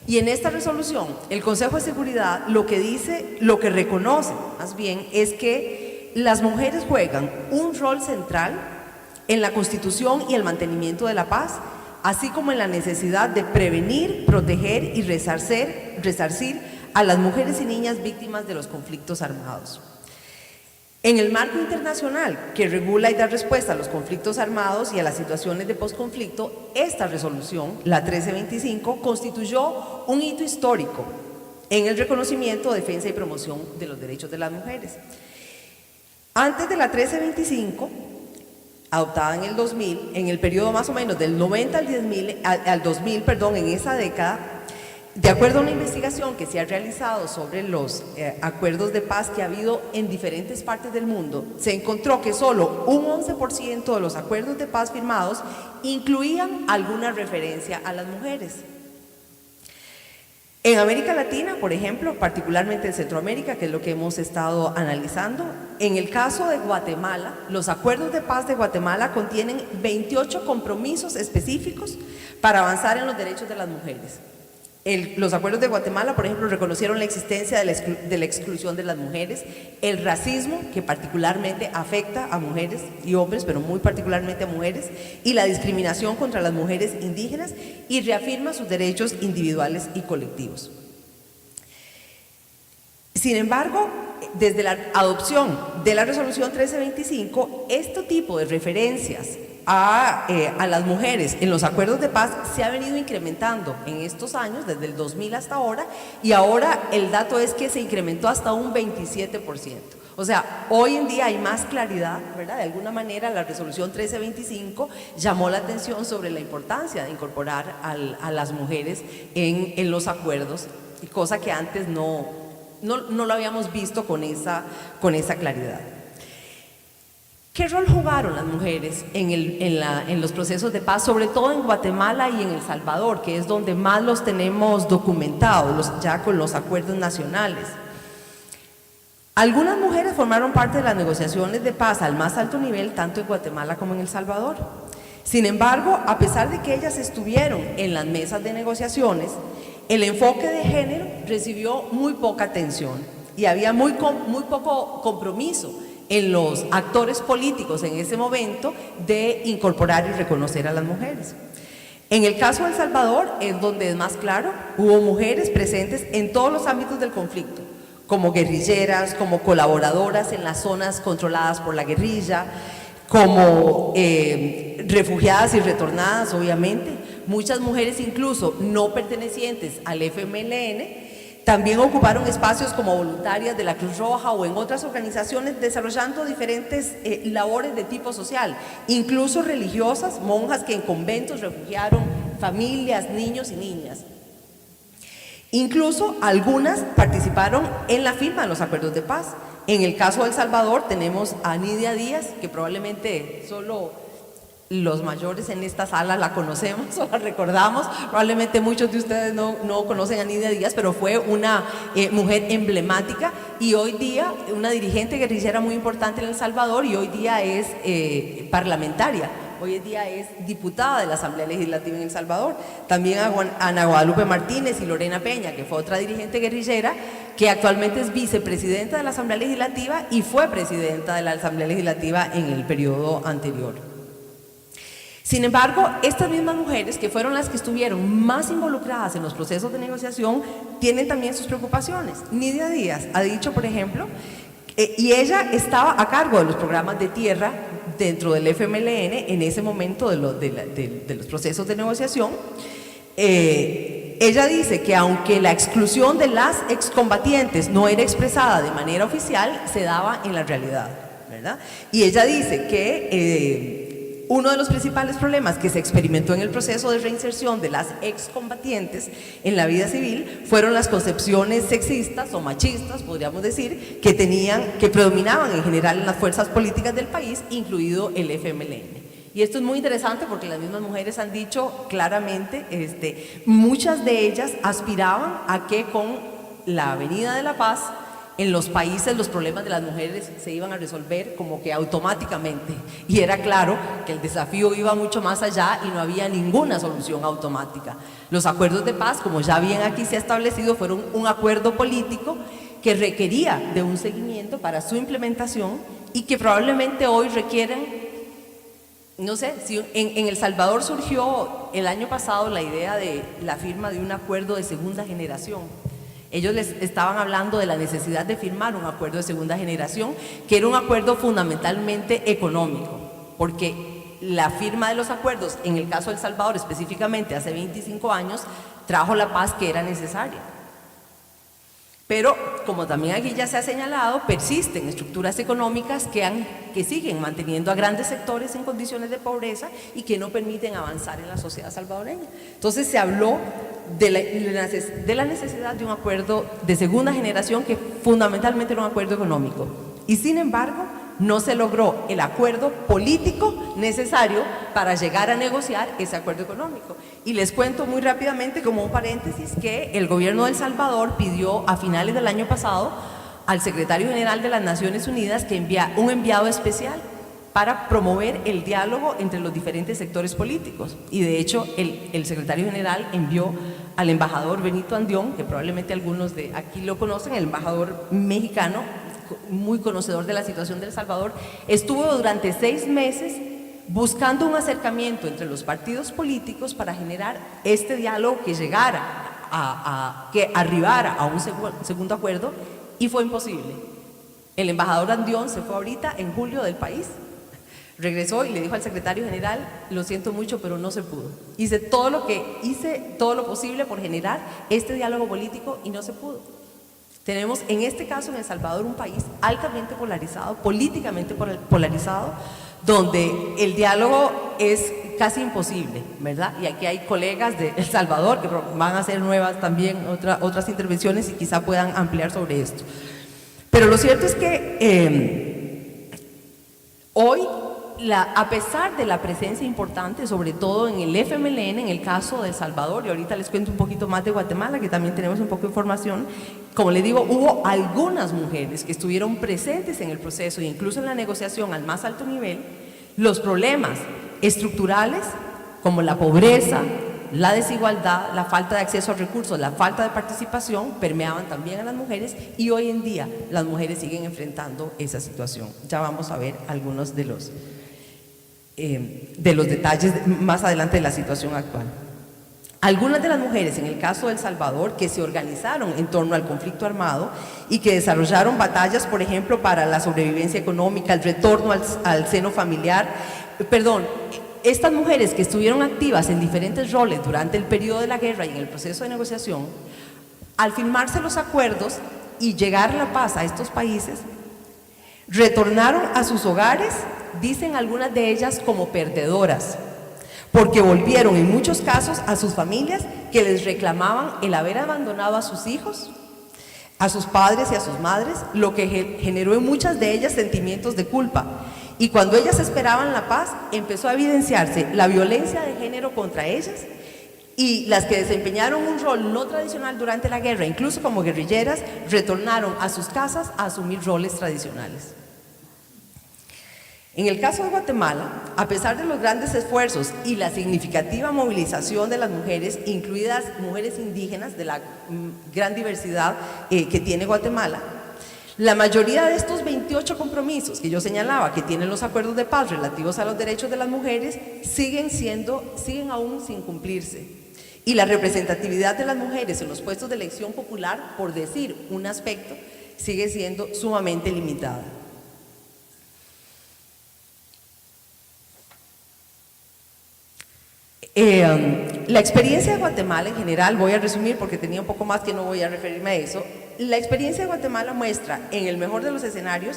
Y en esta resolución, el Consejo de Seguridad lo que dice, lo que reconoce más bien, es que las mujeres juegan un rol central en la constitución y el mantenimiento de la paz, así como en la necesidad de prevenir, proteger y resarcir a las mujeres y niñas víctimas de los conflictos armados. En el marco internacional que regula y da respuesta a los conflictos armados y a las situaciones de posconflicto, esta resolución, la 1325, constituyó un hito histórico en el reconocimiento, defensa y promoción de los derechos de las mujeres. Antes de la 1325, adoptada en el 2000, en el periodo más o menos del 90 al 2000, en esa década, de acuerdo a una investigación que se ha realizado sobre los acuerdos de paz que ha habido en diferentes partes del mundo, se encontró que solo un 11% de los acuerdos de paz firmados incluían alguna referencia a las mujeres. En América Latina, por ejemplo, particularmente en Centroamérica, que es lo que hemos estado analizando, en el caso de Guatemala, los acuerdos de paz de Guatemala contienen 28 compromisos específicos para avanzar en los derechos de las mujeres. Los acuerdos de Guatemala, por ejemplo, reconocieron la existencia de la exclusión de las mujeres, el racismo, que particularmente afecta a mujeres y hombres, pero muy particularmente a mujeres, y la discriminación contra las mujeres indígenas, y reafirma sus derechos individuales y colectivos. Sin embargo, desde la adopción de la resolución 1325, este tipo de referencias a las mujeres en los acuerdos de paz se ha venido incrementando en estos años, desde el 2000 hasta ahora, y ahora el dato es que se incrementó hasta un 27%. O sea, hoy en día hay más claridad, ¿verdad? De alguna manera la resolución 1325 llamó la atención sobre la importancia de incorporar a las mujeres en los acuerdos, cosa que antes no lo habíamos visto con esa claridad. ¿Qué rol jugaron las mujeres en los procesos de paz, sobre todo en Guatemala y en El Salvador, que es donde más los tenemos documentados, ya con los acuerdos nacionales? Algunas mujeres formaron parte de las negociaciones de paz al más alto nivel, tanto en Guatemala como en El Salvador. Sin embargo, a pesar de que ellas estuvieron en las mesas de negociaciones, el enfoque de género recibió muy poca atención y había muy poco compromiso en los actores políticos en ese momento de incorporar y reconocer a las mujeres. En el caso de El Salvador es donde es más claro, hubo mujeres presentes en todos los ámbitos del conflicto, como guerrilleras, como colaboradoras en las zonas controladas por la guerrilla, como refugiadas y retornadas, obviamente. Muchas mujeres incluso no pertenecientes al FMLN también ocuparon espacios como voluntarias de la Cruz Roja o en otras organizaciones desarrollando diferentes labores de tipo social, incluso religiosas, monjas que en conventos refugiaron familias, niños y niñas. Incluso algunas participaron en la firma de los acuerdos de paz. En el caso de El Salvador tenemos a Nidia Díaz, que probablemente solo los mayores en esta sala la conocemos o la recordamos. Probablemente muchos de ustedes no conocen a Nidia Díaz, pero fue una mujer emblemática y hoy día una dirigente guerrillera muy importante en El Salvador, y hoy día es parlamentaria. Hoy en día es diputada de la Asamblea Legislativa en El Salvador. También a Ana Guadalupe Martínez y Lorena Peña, que fue otra dirigente guerrillera, que actualmente es vicepresidenta de la Asamblea Legislativa y fue presidenta de la Asamblea Legislativa en el periodo anterior. Sin embargo, estas mismas mujeres, que fueron las que estuvieron más involucradas en los procesos de negociación, tienen también sus preocupaciones. Nidia Díaz ha dicho, por ejemplo, y ella estaba a cargo de los programas de tierra dentro del FMLN en ese momento de los procesos de negociación. Ella dice que aunque la exclusión de las excombatientes no era expresada de manera oficial, se daba en la realidad, ¿verdad? Y ella dice que uno de los principales problemas que se experimentó en el proceso de reinserción de las excombatientes en la vida civil fueron las concepciones sexistas o machistas, podríamos decir, que predominaban en general en las fuerzas políticas del país, incluido el FMLN. Y esto es muy interesante porque las mismas mujeres han dicho claramente, muchas de ellas aspiraban a que con la Avenida de la Paz en los países los problemas de las mujeres se iban a resolver como que automáticamente, y era claro que el desafío iba mucho más allá y no había ninguna solución automática. Los acuerdos de paz, como ya bien aquí se ha establecido, fueron un acuerdo político que requería de un seguimiento para su implementación y que probablemente hoy requieren, no sé, si en El Salvador surgió el año pasado la idea de la firma de un acuerdo de segunda generación. Ellos les estaban hablando de la necesidad de firmar un acuerdo de segunda generación, que era un acuerdo fundamentalmente económico, porque la firma de los acuerdos, en el caso de El Salvador específicamente hace 25 años, trajo la paz que era necesaria. Pero, como también aquí ya se ha señalado, persisten estructuras económicas que siguen manteniendo a grandes sectores en condiciones de pobreza y que no permiten avanzar en la sociedad salvadoreña. Entonces se habló de la necesidad de un acuerdo de segunda generación que fundamentalmente era un acuerdo económico. Y sin embargo, no se logró el acuerdo político necesario para llegar a negociar ese acuerdo económico. Y les cuento muy rápidamente, como un paréntesis, que el gobierno de El Salvador pidió a finales del año pasado al secretario general de las Naciones Unidas que envía un enviado especial para promover el diálogo entre los diferentes sectores políticos. Y de hecho, el secretario general envió al embajador Benito Andión, que probablemente algunos de aquí lo conocen, el embajador mexicano, muy conocedor de la situación de El Salvador, estuvo durante 6 meses buscando un acercamiento entre los partidos políticos para generar este diálogo que llegara que arribara a un segundo acuerdo, y fue imposible. El embajador Andión se fue ahorita en julio del país, regresó y le dijo al secretario general: lo siento mucho, pero no se pudo. Hice todo lo posible por generar este diálogo político y no se pudo. Tenemos en este caso en El Salvador un país altamente polarizado, políticamente polarizado, donde el diálogo es casi imposible, ¿verdad? Y aquí hay colegas de El Salvador que van a hacer nuevas también otras intervenciones y quizá puedan ampliar sobre esto. Pero lo cierto es que hoy, a pesar de la presencia importante, sobre todo en el FMLN, en el caso de El Salvador, y ahorita les cuento un poquito más de Guatemala, que también tenemos un poco de información, como les digo, hubo algunas mujeres que estuvieron presentes en el proceso e incluso en la negociación al más alto nivel. Los problemas estructurales, como la pobreza, la desigualdad, la falta de acceso a recursos, la falta de participación, permeaban también a las mujeres, y hoy en día las mujeres siguen enfrentando esa situación. Ya vamos a ver algunos de los detalles más adelante de la situación actual. Algunas de las mujeres, en el caso de El Salvador, que se organizaron en torno al conflicto armado y que desarrollaron batallas, por ejemplo, para la sobrevivencia económica, el retorno al seno familiar, estas mujeres que estuvieron activas en diferentes roles durante el periodo de la guerra y en el proceso de negociación, al firmarse los acuerdos y llegar la paz a estos países, retornaron a sus hogares, dicen algunas de ellas, como perdedoras, porque volvieron en muchos casos a sus familias que les reclamaban el haber abandonado a sus hijos, a sus padres y a sus madres, lo que generó en muchas de ellas sentimientos de culpa. Y cuando ellas esperaban la paz, empezó a evidenciarse la violencia de género contra ellas, y las que desempeñaron un rol no tradicional durante la guerra, incluso como guerrilleras, retornaron a sus casas a asumir roles tradicionales. En el caso de Guatemala, a pesar de los grandes esfuerzos y la significativa movilización de las mujeres, incluidas mujeres indígenas de la gran diversidad que tiene Guatemala, la mayoría de estos 28 compromisos que yo señalaba que tienen los acuerdos de paz relativos a los derechos de las mujeres siguen aún sin cumplirse. Y la representatividad de las mujeres en los puestos de elección popular, por decir un aspecto, sigue siendo sumamente limitada. La experiencia de Guatemala en general, voy a resumir porque tenía un poco más que no voy a referirme a eso. La experiencia de Guatemala muestra, en el mejor de los escenarios,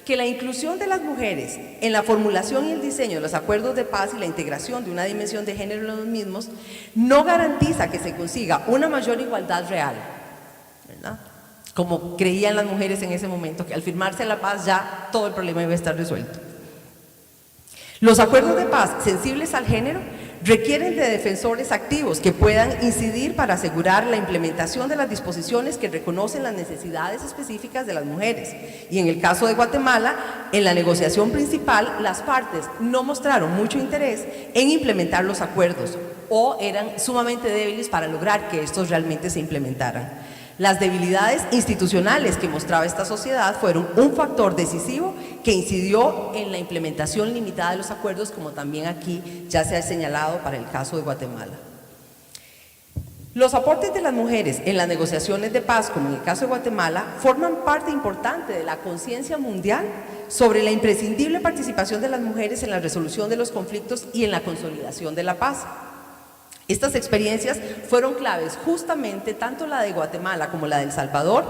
que la inclusión de las mujeres en la formulación y el diseño de los acuerdos de paz y la integración de una dimensión de género en los mismos no garantiza que se consiga una mayor igualdad real, ¿verdad? Como creían las mujeres en ese momento, que al firmarse la paz ya todo el problema iba a estar resuelto. Los acuerdos de paz sensibles al género requieren de defensores activos que puedan incidir para asegurar la implementación de las disposiciones que reconocen las necesidades específicas de las mujeres. Y en el caso de Guatemala, en la negociación principal, las partes no mostraron mucho interés en implementar los acuerdos o eran sumamente débiles para lograr que estos realmente se implementaran. Las debilidades institucionales que mostraba esta sociedad fueron un factor decisivo que incidió en la implementación limitada de los acuerdos, como también aquí ya se ha señalado para el caso de Guatemala. Los aportes de las mujeres en las negociaciones de paz, como en el caso de Guatemala, forman parte importante de la conciencia mundial sobre la imprescindible participación de las mujeres en la resolución de los conflictos y en la consolidación de la paz. Estas experiencias fueron claves, justamente tanto la de Guatemala como la de El Salvador,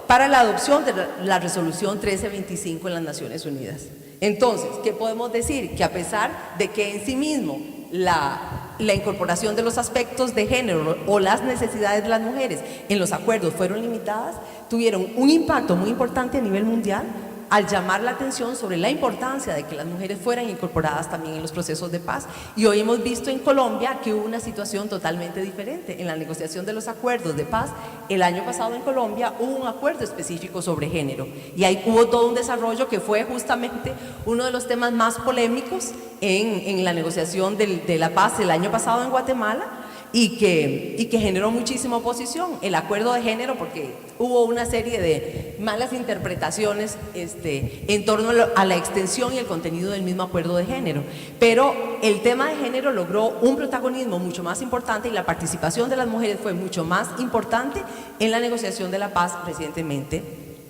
para la adopción de la resolución 1325 en las Naciones Unidas. Entonces, ¿qué podemos decir? Que a pesar de que en sí mismo la incorporación de los aspectos de género o las necesidades de las mujeres en los acuerdos fueron limitadas, tuvieron un impacto muy importante a nivel mundial al llamar la atención sobre la importancia de que las mujeres fueran incorporadas también en los procesos de paz. Y hoy hemos visto en Colombia que hubo una situación totalmente diferente. En la negociación de los acuerdos de paz, el año pasado en Colombia hubo un acuerdo específico sobre género. Y ahí hubo todo un desarrollo que fue justamente uno de los temas más polémicos en la negociación de la paz el año pasado en Guatemala. Y que generó muchísima oposición, el acuerdo de género, porque hubo una serie de malas interpretaciones en torno a la extensión y el contenido del mismo acuerdo de género. Pero el tema de género logró un protagonismo mucho más importante y la participación de las mujeres fue mucho más importante en la negociación de la paz recientemente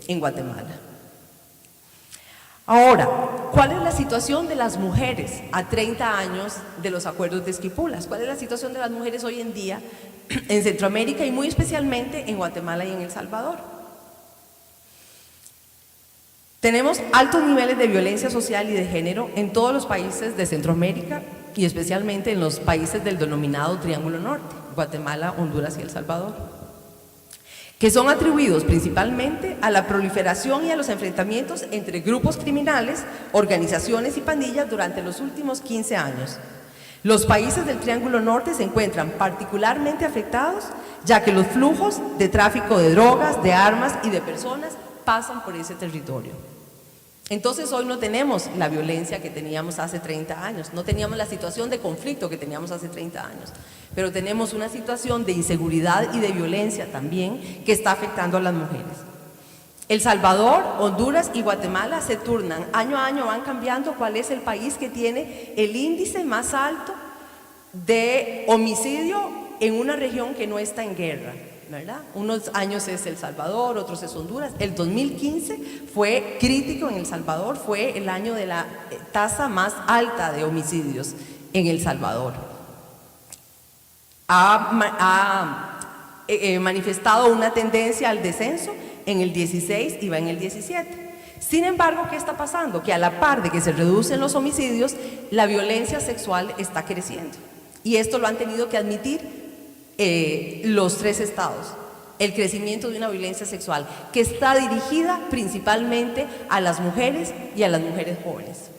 en Guatemala. Ahora, ¿cuál es la situación de las mujeres a 30 años de los acuerdos de Esquipulas? ¿Cuál es la situación de las mujeres hoy en día en Centroamérica y muy especialmente en Guatemala y en El Salvador? Tenemos altos niveles de violencia social y de género en todos los países de Centroamérica y especialmente en los países del denominado Triángulo Norte, Guatemala, Honduras y El Salvador, que son atribuidos principalmente a la proliferación y a los enfrentamientos entre grupos criminales, organizaciones y pandillas durante los últimos 15 años. Los países del Triángulo Norte se encuentran particularmente afectados, ya que los flujos de tráfico de drogas, de armas y de personas pasan por ese territorio. Entonces hoy no tenemos la violencia que teníamos hace 30 años, no teníamos la situación de conflicto que teníamos hace 30 años, pero tenemos una situación de inseguridad y de violencia también que está afectando a las mujeres. El Salvador, Honduras y Guatemala se turnan, año a año van cambiando cuál es el país que tiene el índice más alto de homicidio en una región que no está en guerra, ¿verdad? Unos años es El Salvador, otros es Honduras. El 2015 fue crítico en El Salvador, fue el año de la tasa más alta de homicidios en El Salvador. Ha manifestado una tendencia al descenso en el 16 y va en el 17. Sin embargo, ¿qué está pasando? Que a la par de que se reducen los homicidios, la violencia sexual está creciendo. Y esto lo han tenido que admitir los 3 estados. El crecimiento de una violencia sexual que está dirigida principalmente a las mujeres y a las mujeres jóvenes.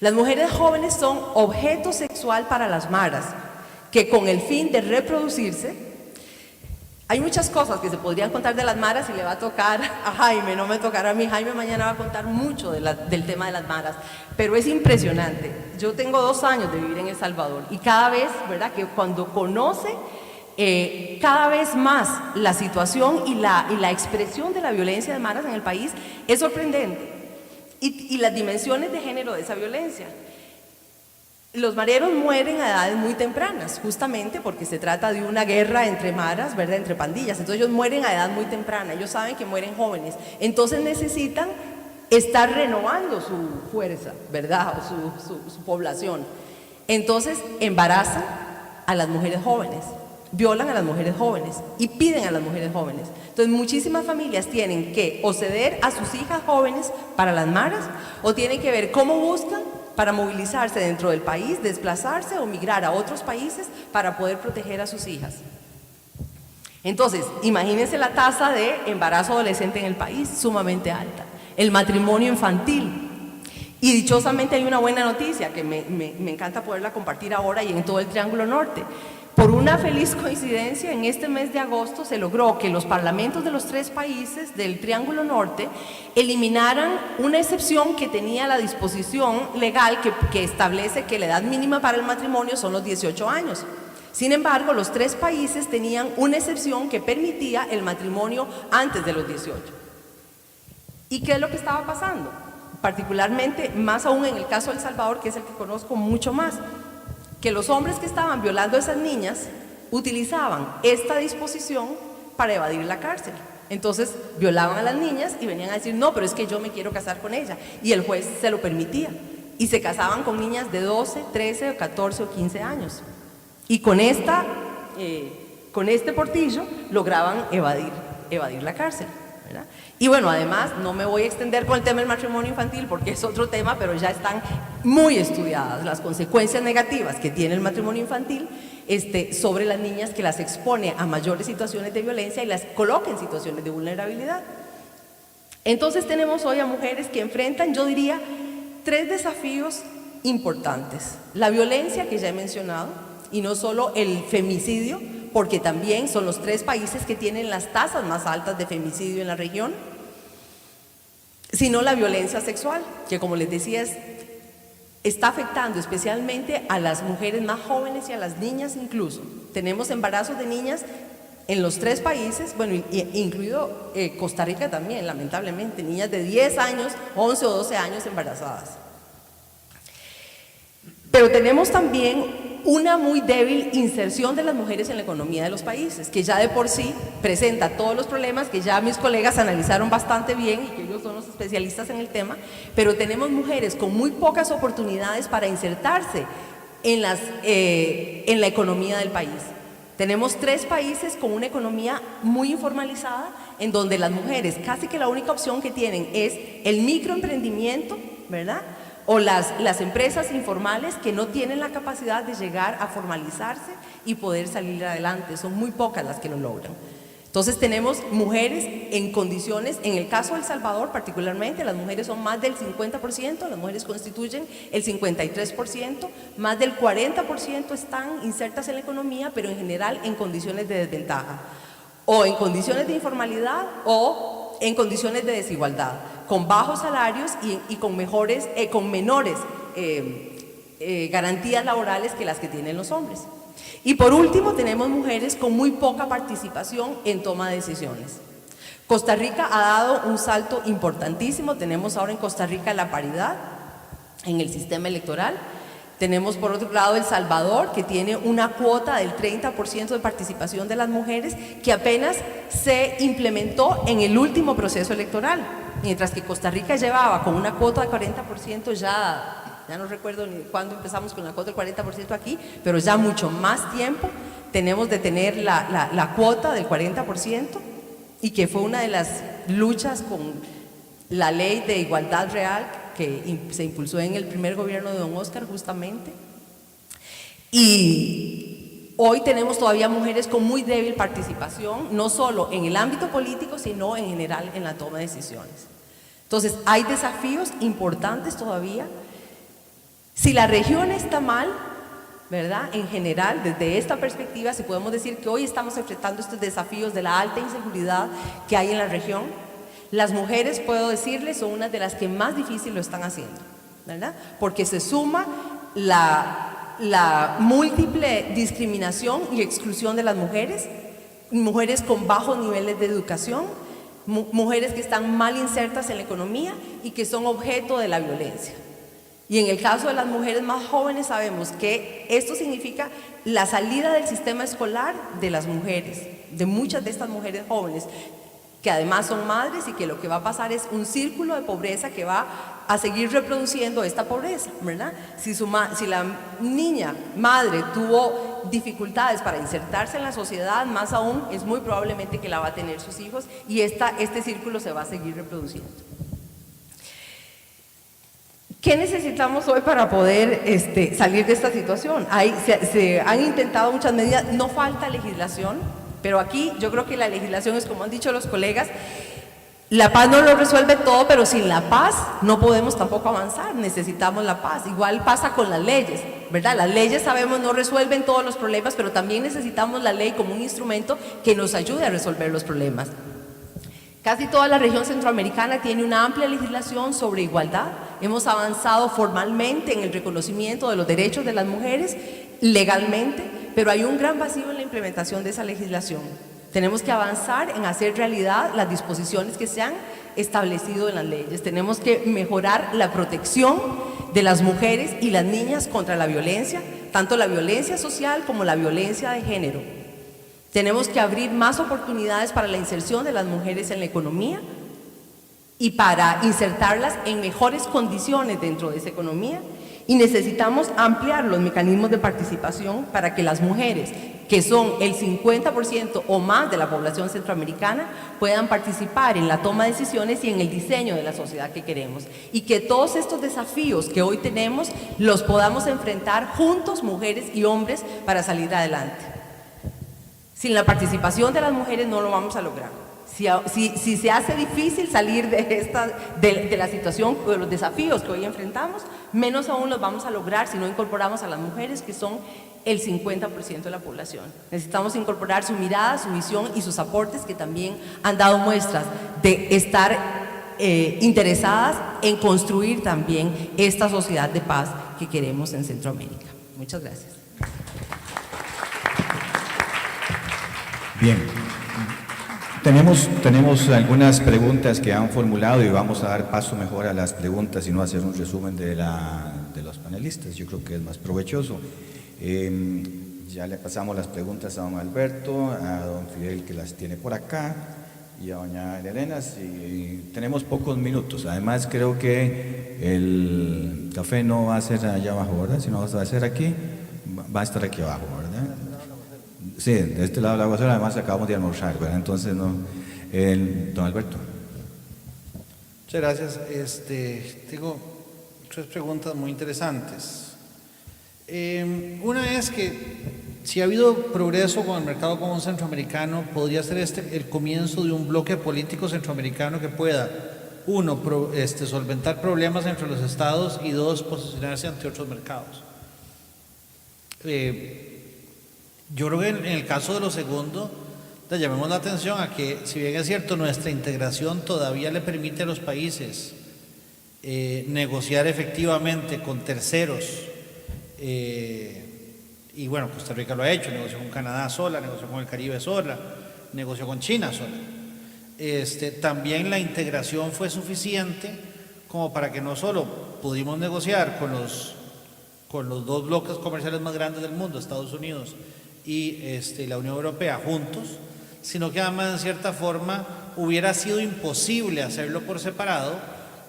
Las mujeres jóvenes son objeto sexual para las maras, que con el fin de reproducirse. Hay muchas cosas que se podrían contar de las maras y le va a tocar a Jaime, no me tocará a mí. Jaime mañana va a contar mucho del tema de las maras, pero es impresionante. Yo tengo 2 años de vivir en El Salvador y cada vez, ¿verdad?, que cuando conoce cada vez más la situación y la expresión de la violencia de maras en el país, es sorprendente. Y las dimensiones de género de esa violencia. Los mareros mueren a edades muy tempranas, justamente porque se trata de una guerra entre maras, ¿verdad?, entre pandillas. Entonces ellos mueren a edad muy temprana, ellos saben que mueren jóvenes. Entonces necesitan estar renovando su fuerza, ¿verdad?, su población. Entonces embarazan a las mujeres jóvenes, violan a las mujeres jóvenes y piden a las mujeres jóvenes. Entonces muchísimas familias tienen que o ceder a sus hijas jóvenes para las maras o tienen que ver cómo buscan para movilizarse dentro del país, desplazarse o migrar a otros países para poder proteger a sus hijas. Entonces, imagínense la tasa de embarazo adolescente en el país, sumamente alta. El matrimonio infantil. Y dichosamente hay una buena noticia que me encanta poderla compartir ahora y en todo el Triángulo Norte. Por una feliz coincidencia, en este mes de agosto se logró que los parlamentos de los 3 países del Triángulo Norte eliminaran una excepción que tenía la disposición legal que establece que la edad mínima para el matrimonio son los 18 años. Sin embargo, los 3 países tenían una excepción que permitía el matrimonio antes de los 18. ¿Y qué es lo que estaba pasando? Particularmente, más aún en el caso de El Salvador, que es el que conozco mucho más, que los hombres que estaban violando a esas niñas utilizaban esta disposición para evadir la cárcel. Entonces violaban a las niñas y venían a decir, no, pero es que yo me quiero casar con ella. Y el juez se lo permitía. Y se casaban con niñas de 12, 13, 14 o 15 años. Y con este portillo lograban evadir la cárcel, ¿verdad? Y bueno, además, no me voy a extender con el tema del matrimonio infantil porque es otro tema, pero ya están muy estudiadas las consecuencias negativas que tiene el matrimonio infantil sobre las niñas, que las expone a mayores situaciones de violencia y las coloca en situaciones de vulnerabilidad. Entonces tenemos hoy a mujeres que enfrentan, yo diría, 3 desafíos importantes. La violencia, que ya he mencionado, y no solo el femicidio, porque también son los 3 países que tienen las tasas más altas de femicidio en la región, sino la violencia sexual, que como les decía está afectando especialmente a las mujeres más jóvenes y a las niñas incluso. Tenemos embarazos de niñas en los 3 países, bueno, incluido Costa Rica también, lamentablemente, niñas de 10 años, 11 o 12 años embarazadas. Pero tenemos también una muy débil inserción de las mujeres en la economía de los países, que ya de por sí presenta todos los problemas que ya mis colegas analizaron bastante bien y que ellos son los especialistas en el tema, pero tenemos mujeres con muy pocas oportunidades para insertarse en la economía del país. Tenemos 3 países con una economía muy informalizada, en donde las mujeres casi que la única opción que tienen es el microemprendimiento, ¿verdad?, o las empresas informales que no tienen la capacidad de llegar a formalizarse y poder salir adelante. Son muy pocas las que lo logran. Entonces tenemos mujeres en condiciones, en el caso de El Salvador particularmente, las mujeres son más del 50%, las mujeres constituyen el 53%, más del 40% están insertas en la economía, pero en general en condiciones de desventaja, o en condiciones de informalidad o en condiciones de desigualdad, con bajos salarios y con menores garantías laborales que las que tienen los hombres. Y por último, tenemos mujeres con muy poca participación en toma de decisiones. Costa Rica ha dado un salto importantísimo. Tenemos ahora en Costa Rica la paridad en el sistema electoral. Tenemos por otro lado El Salvador, que tiene una cuota del 30% de participación de las mujeres que apenas se implementó en el último proceso electoral, mientras que Costa Rica llevaba con una cuota de 40% ya no recuerdo ni cuándo empezamos con la cuota del 40% aquí, pero ya mucho más tiempo tenemos de tener la cuota del 40%, y que fue una de las luchas con la ley de igualdad real que se impulsó en el primer gobierno de don Oscar justamente. Y hoy tenemos todavía mujeres con muy débil participación, no solo en el ámbito político, sino en general en la toma de decisiones. Entonces, hay desafíos importantes todavía. Si la región está mal, ¿verdad? En general, desde esta perspectiva, si podemos decir que hoy estamos enfrentando estos desafíos de la alta inseguridad que hay en la región, las mujeres, puedo decirles, son unas de las que más difícil lo están haciendo, ¿verdad? Porque se suma la múltiple discriminación y exclusión de las mujeres con bajos niveles de educación, mujeres que están mal insertas en la economía y que son objeto de la violencia. Y en el caso de las mujeres más jóvenes sabemos que esto significa la salida del sistema escolar de las mujeres, de muchas de estas mujeres jóvenes, que además son madres, y que lo que va a pasar es un círculo de pobreza que va a seguir reproduciendo esta pobreza, ¿verdad? Si la niña madre tuvo dificultades para insertarse en la sociedad, más aún es muy probablemente que la va a tener sus hijos, y este círculo se va a seguir reproduciendo. ¿Qué necesitamos hoy para poder salir de esta situación? Se han intentado muchas medidas, no falta legislación, pero aquí yo creo que la legislación es, como han dicho los colegas, la paz no lo resuelve todo, pero sin la paz no podemos tampoco avanzar, necesitamos la paz. Igual pasa con las leyes, ¿verdad? Las leyes, sabemos, no resuelven todos los problemas, pero también necesitamos la ley como un instrumento que nos ayude a resolver los problemas. Casi toda la región centroamericana tiene una amplia legislación sobre igualdad. Hemos avanzado formalmente en el reconocimiento de los derechos de las mujeres legalmente, pero hay un gran vacío en la implementación de esa legislación. Tenemos que avanzar en hacer realidad las disposiciones que se han establecido en las leyes. Tenemos que mejorar la protección de las mujeres y las niñas contra la violencia, tanto la violencia social como la violencia de género. Tenemos que abrir más oportunidades para la inserción de las mujeres en la economía y para insertarlas en mejores condiciones dentro de esa economía, y necesitamos ampliar los mecanismos de participación para que las mujeres, que son el 50% o más de la población centroamericana, puedan participar en la toma de decisiones y en el diseño de la sociedad que queremos, y que todos estos desafíos que hoy tenemos los podamos enfrentar juntos, mujeres y hombres, para salir adelante. Sin la participación de las mujeres no lo vamos a lograr. Si se hace difícil salir de la situación, de los desafíos que hoy enfrentamos, menos aún los vamos a lograr si no incorporamos a las mujeres, que son el 50% de la población. Necesitamos incorporar su mirada, su visión y sus aportes, que también han dado muestras de estar interesadas en construir también esta sociedad de paz que queremos en Centroamérica. Muchas gracias. Bien, tenemos algunas preguntas que han formulado y vamos a dar paso mejor a las preguntas y no hacer un resumen de los panelistas. Yo creo que es más provechoso. Ya le pasamos las preguntas a don Alberto, a don Fidel, que las tiene por acá, y a doña Elena. Y tenemos pocos minutos. Además, creo que el café no va a ser allá abajo, ¿verdad? Sino va a ser aquí, va a estar aquí abajo, ¿verdad? Sí, de este lado de la Aguasera, además acabamos de almorzar, ¿verdad? Entonces, no. Don Alberto. Muchas gracias. Tengo tres preguntas muy interesantes. Una es que si ha habido progreso con el mercado común centroamericano, podría ser el comienzo de un bloque político centroamericano que pueda, uno, solventar problemas entre los estados, y dos, posicionarse ante otros mercados. Yo creo que en el caso de lo segundo, llamemos la atención a que, si bien es cierto, nuestra integración todavía le permite a los países negociar efectivamente con terceros, y bueno, Costa Rica lo ha hecho, negoció con Canadá sola, negoció con el Caribe sola, negoció con China sola. También la integración fue suficiente como para que no solo pudimos negociar con con los dos bloques comerciales más grandes del mundo, Estados Unidos y la Unión Europea juntos, sino que además en cierta forma hubiera sido imposible hacerlo por separado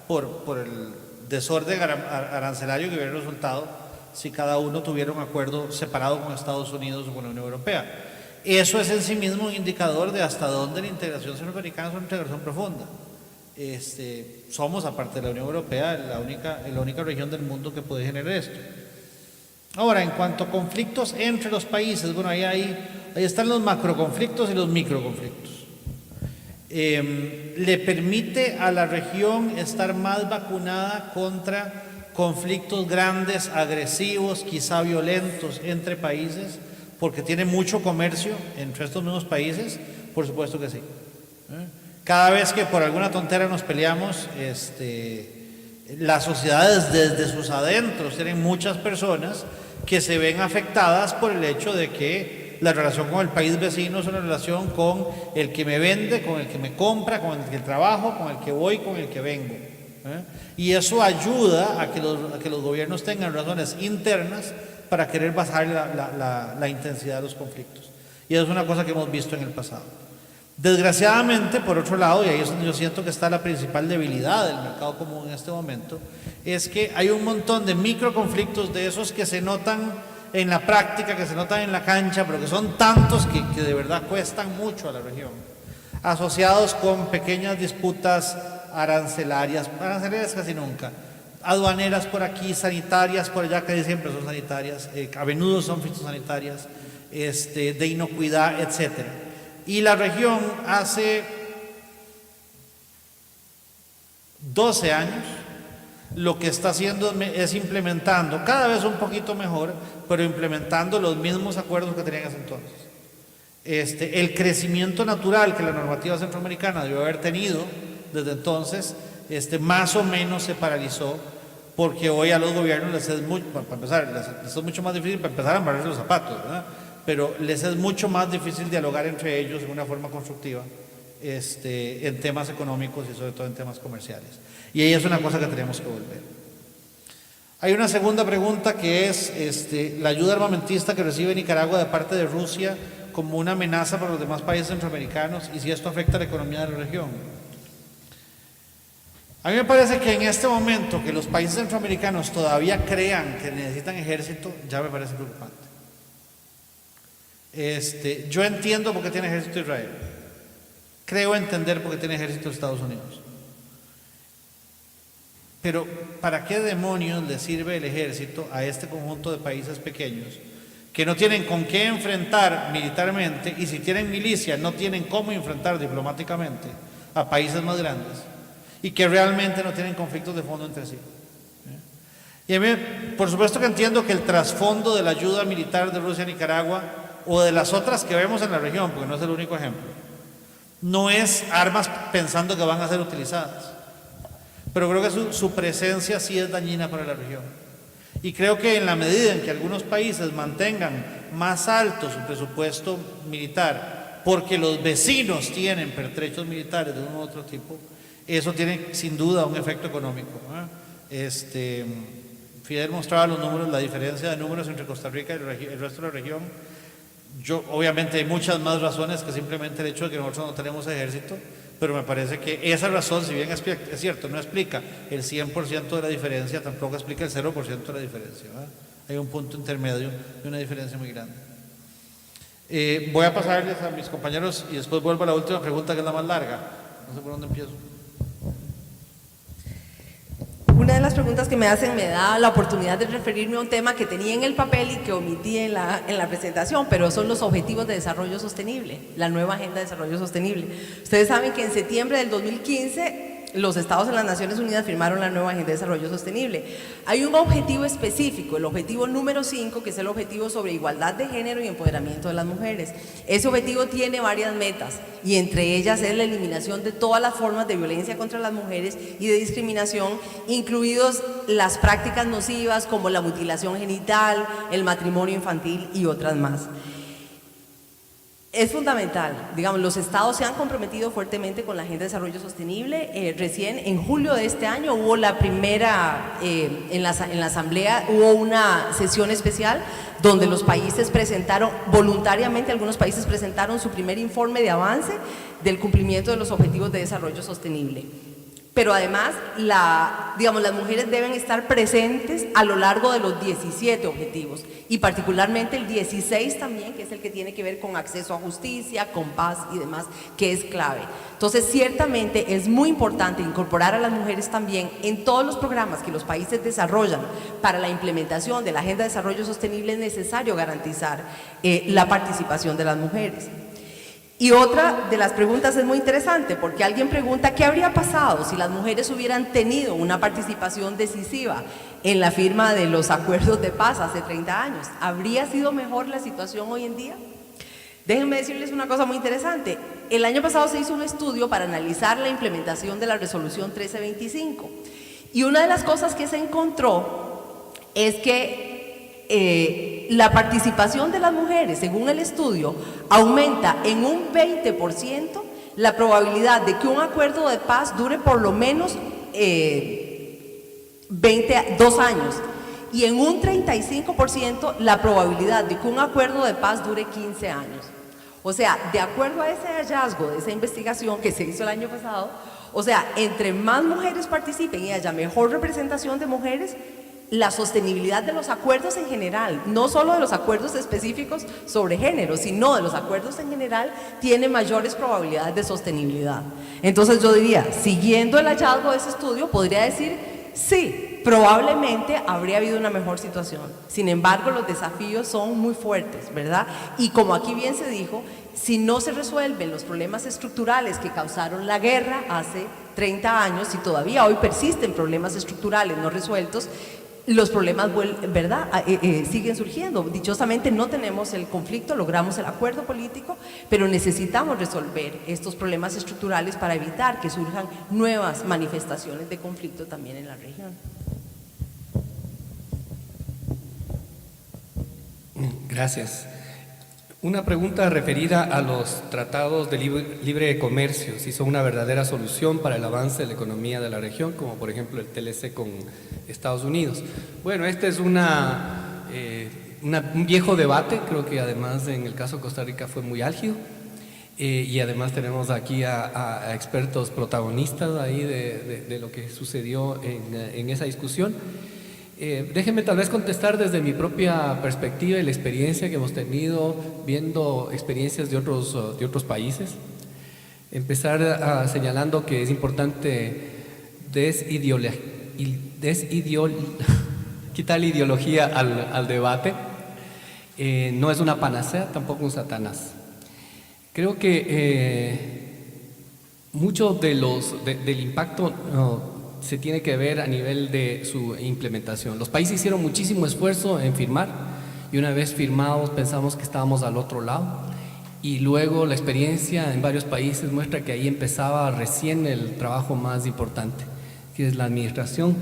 por el desorden arancelario que hubiera resultado si cada uno tuviera un acuerdo separado con Estados Unidos o con la Unión Europea. Eso es en sí mismo un indicador de hasta dónde la integración centroamericana es una integración profunda. Somos, aparte de la Unión Europea, la única región del mundo que puede generar esto. Ahora, en cuanto a conflictos entre los países, bueno, ahí están los macroconflictos y los microconflictos. Le permite a la región estar más vacunada contra conflictos grandes, agresivos, quizá violentos entre países, porque tiene mucho comercio entre estos mismos países, por supuesto que sí. Cada vez que por alguna tontera nos peleamos, las sociedades desde sus adentros tienen muchas personas que se ven afectadas por el hecho de que la relación con el país vecino es una relación con el que me vende, con el que me compra, con el que trabajo, con el que voy, con el que vengo. Y eso ayuda a que los gobiernos tengan razones internas para querer bajar la intensidad de los conflictos. Y eso es una cosa que hemos visto en el pasado. Desgraciadamente, por otro lado, y ahí es donde yo siento que está la principal debilidad del mercado común en este momento, es que hay un montón de microconflictos de esos que se notan en la práctica, que se notan en la cancha, pero que son tantos que de verdad cuestan mucho a la región, asociados con pequeñas disputas arancelarias casi nunca, aduaneras por aquí, sanitarias por allá, casi siempre son sanitarias, a menudo son fitosanitarias, de inocuidad, etcétera. Y la región hace 12 años lo que está haciendo es implementando, cada vez un poquito mejor, pero implementando los mismos acuerdos que tenían hace entonces. El crecimiento natural que la normativa centroamericana debió haber tenido desde entonces, más o menos se paralizó, porque hoy a los gobiernos les es mucho, para empezar, les es mucho más difícil para empezar a amarrarse los zapatos, ¿verdad? Pero les es mucho más difícil dialogar entre ellos de una forma constructiva en temas económicos y sobre todo en temas comerciales. Y ahí es una cosa que tenemos que volver. Hay una segunda pregunta que es la ayuda armamentista que recibe Nicaragua de parte de Rusia como una amenaza para los demás países centroamericanos y si esto afecta a la economía de la región. A mí me parece que en este momento que los países centroamericanos todavía crean que necesitan ejército, ya me parece preocupante. Yo entiendo por qué tiene ejército Israel. Creo entender por qué tiene ejército Estados Unidos. Pero ¿para qué demonios le sirve el ejército a este conjunto de países pequeños que no tienen con qué enfrentar militarmente y si tienen milicia no tienen cómo enfrentar diplomáticamente a países más grandes y que realmente no tienen conflictos de fondo entre sí? Y a mí, por supuesto que entiendo que el trasfondo de la ayuda militar de Rusia a Nicaragua o de las otras que vemos en la región, porque no es el único ejemplo, no es armas pensando que van a ser utilizadas, pero creo que su presencia sí es dañina para la región. Y creo que en la medida en que algunos países mantengan más alto su presupuesto militar, porque los vecinos tienen pertrechos militares de uno u otro tipo, eso tiene sin duda un efecto económico. Fidel mostraba los números, la diferencia de números entre Costa Rica y el resto de la región. Obviamente hay muchas más razones que simplemente el hecho de que nosotros no tenemos ejército, pero me parece que esa razón, si bien es cierto, no explica el 100% de la diferencia, tampoco explica el 0% de la diferencia, ¿verdad? Hay un punto intermedio de una diferencia muy grande. Voy a pasarles a mis compañeros y después vuelvo a la última pregunta, que es la más larga. No sé por dónde empiezo. Una de las preguntas que me hacen me da la oportunidad de referirme a un tema que tenía en el papel y que omití en la presentación, pero son los Objetivos de Desarrollo Sostenible, la nueva Agenda de Desarrollo Sostenible. Ustedes saben que en septiembre del 2015 los estados de las Naciones Unidas firmaron la nueva Agenda de Desarrollo Sostenible. Hay un objetivo específico, el objetivo número 5, que es el objetivo sobre igualdad de género y empoderamiento de las mujeres. Ese objetivo tiene varias metas y entre ellas es la eliminación de todas las formas de violencia contra las mujeres y de discriminación, incluidos las prácticas nocivas como la mutilación genital, el matrimonio infantil y otras más. Es fundamental, digamos, los estados se han comprometido fuertemente con la Agenda de Desarrollo Sostenible. Recién en julio de este año hubo la primera, en la Asamblea hubo una sesión especial donde los países presentaron, voluntariamente algunos países presentaron su primer informe de avance del cumplimiento de los Objetivos de Desarrollo Sostenible. Pero además, digamos, las mujeres deben estar presentes a lo largo de los 17 objetivos y particularmente el 16 también, que es el que tiene que ver con acceso a justicia, con paz y demás, que es clave. Entonces, ciertamente es muy importante incorporar a las mujeres también en todos los programas que los países desarrollan para la implementación de la Agenda de Desarrollo Sostenible. Es necesario garantizar la participación de las mujeres. Y otra de las preguntas es muy interesante, porque alguien pregunta qué habría pasado si las mujeres hubieran tenido una participación decisiva en la firma de los acuerdos de paz hace 30 años. ¿Habría sido mejor la situación hoy en día? Déjenme decirles una cosa muy interesante. El año pasado se hizo un estudio para analizar la implementación de la resolución 1325 y una de las cosas que se encontró es que la participación de las mujeres, según el estudio, aumenta en un 20% la probabilidad de que un acuerdo de paz dure por lo menos 2 años y en un 35% la probabilidad de que un acuerdo de paz dure 15 años. O sea, de acuerdo a ese hallazgo de esa investigación que se hizo el año pasado, o sea, entre más mujeres participen y haya mejor representación de mujeres, la sostenibilidad de los acuerdos en general, no solo de los acuerdos específicos sobre género, sino de los acuerdos en general, tiene mayores probabilidades de sostenibilidad. Entonces yo diría, siguiendo el hallazgo de ese estudio, podría decir, sí, probablemente habría habido una mejor situación. Sin embargo, los desafíos son muy fuertes, ¿verdad? Y como aquí bien se dijo, si no se resuelven los problemas estructurales que causaron la guerra hace 30 años, y todavía hoy persisten problemas estructurales no resueltos, los problemas, ¿verdad?, siguen surgiendo. Dichosamente no tenemos el conflicto, logramos el acuerdo político, pero necesitamos resolver estos problemas estructurales para evitar que surjan nuevas manifestaciones de conflicto también en la región. Gracias. Una pregunta referida a los tratados de libre comercio, si son una verdadera solución para el avance de la economía de la región, como por ejemplo el TLC con Estados Unidos. Bueno, este es un viejo debate, creo que además en el caso de Costa Rica fue muy álgido, y además tenemos aquí a expertos protagonistas ahí de lo que sucedió en esa discusión. Déjenme tal vez contestar desde mi propia perspectiva y la experiencia que hemos tenido viendo experiencias de otros países. Empezar señalando que es importante quitar ideología al debate. No es una panacea, tampoco un Satanás. Creo que mucho del impacto se tiene que ver a nivel de su implementación. Los países hicieron muchísimo esfuerzo en firmar y una vez firmados pensamos que estábamos al otro lado y luego la experiencia en varios países muestra que ahí empezaba recién el trabajo más importante, que es la administración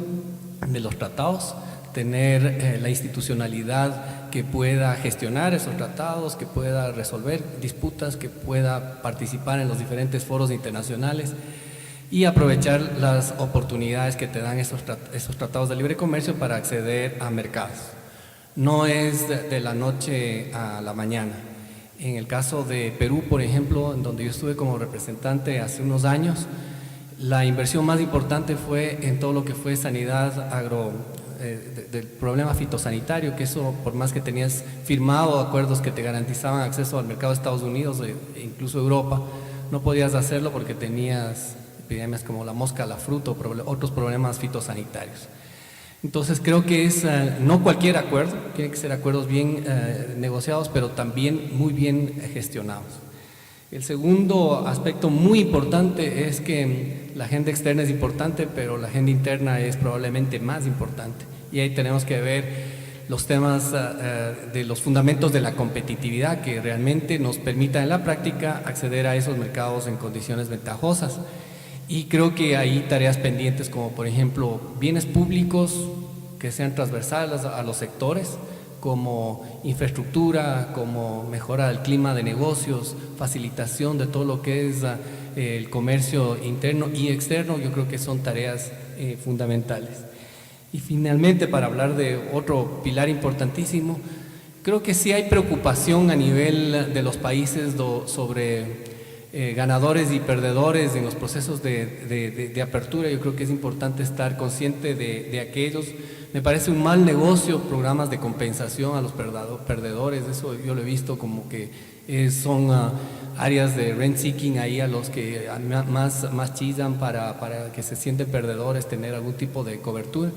de los tratados, tener la institucionalidad que pueda gestionar esos tratados, que pueda resolver disputas, que pueda participar en los diferentes foros internacionales y aprovechar las oportunidades que te dan esos tratados de libre comercio para acceder a mercados. No es de la noche a la mañana. En el caso de Perú, por ejemplo, en donde yo estuve como representante hace unos años, la inversión más importante fue en todo lo que fue sanidad del problema fitosanitario, que eso, por más que tenías firmado acuerdos que te garantizaban acceso al mercado de Estados Unidos e incluso Europa, no podías hacerlo porque tenías epidemias como la mosca, la fruta, otros problemas fitosanitarios. Entonces creo que es no cualquier acuerdo, tiene que ser acuerdos bien negociados, pero también muy bien gestionados. El segundo aspecto muy importante es que la agenda externa es importante, pero la agenda interna es probablemente más importante. Y ahí tenemos que ver los temas de los fundamentos de la competitividad que realmente nos permitan en la práctica acceder a esos mercados en condiciones ventajosas. Y creo que hay tareas pendientes como por ejemplo bienes públicos que sean transversales a los sectores, como infraestructura, como mejora del clima de negocios, facilitación de todo lo que es el comercio interno y externo, yo creo que son tareas fundamentales. Y finalmente, para hablar de otro pilar importantísimo, creo que sí hay preocupación a nivel de los países sobre ganadores y perdedores en los procesos de apertura. Yo creo que es importante estar consciente de aquellos. Me parece un mal negocio programas de compensación a los perdedores. Eso yo lo he visto como que son áreas de rent seeking ahí a los que más chillan para que se sienten perdedores, tener algún tipo de cobertura.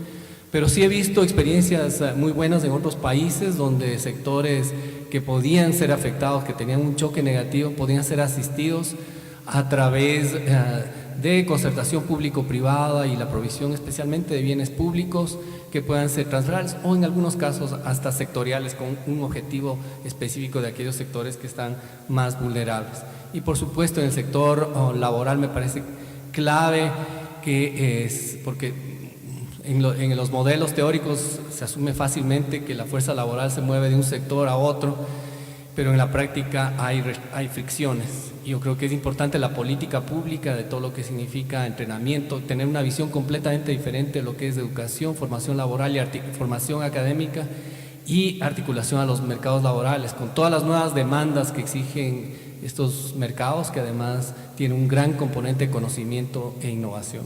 Pero sí he visto experiencias muy buenas en otros países donde sectores que podían ser afectados, que tenían un choque negativo, podían ser asistidos a través de concertación público-privada y la provisión especialmente de bienes públicos que puedan ser transversales o en algunos casos hasta sectoriales con un objetivo específico de aquellos sectores que están más vulnerables. Y por supuesto en el sector laboral me parece clave que es porque en los modelos teóricos se asume fácilmente que la fuerza laboral se mueve de un sector a otro, pero en la práctica hay fricciones. Yo creo que es importante la política pública de todo lo que significa entrenamiento, tener una visión completamente diferente de lo que es educación, formación laboral y formación académica y articulación a los mercados laborales, con todas las nuevas demandas que exigen estos mercados, que además tienen un gran componente de conocimiento e innovación.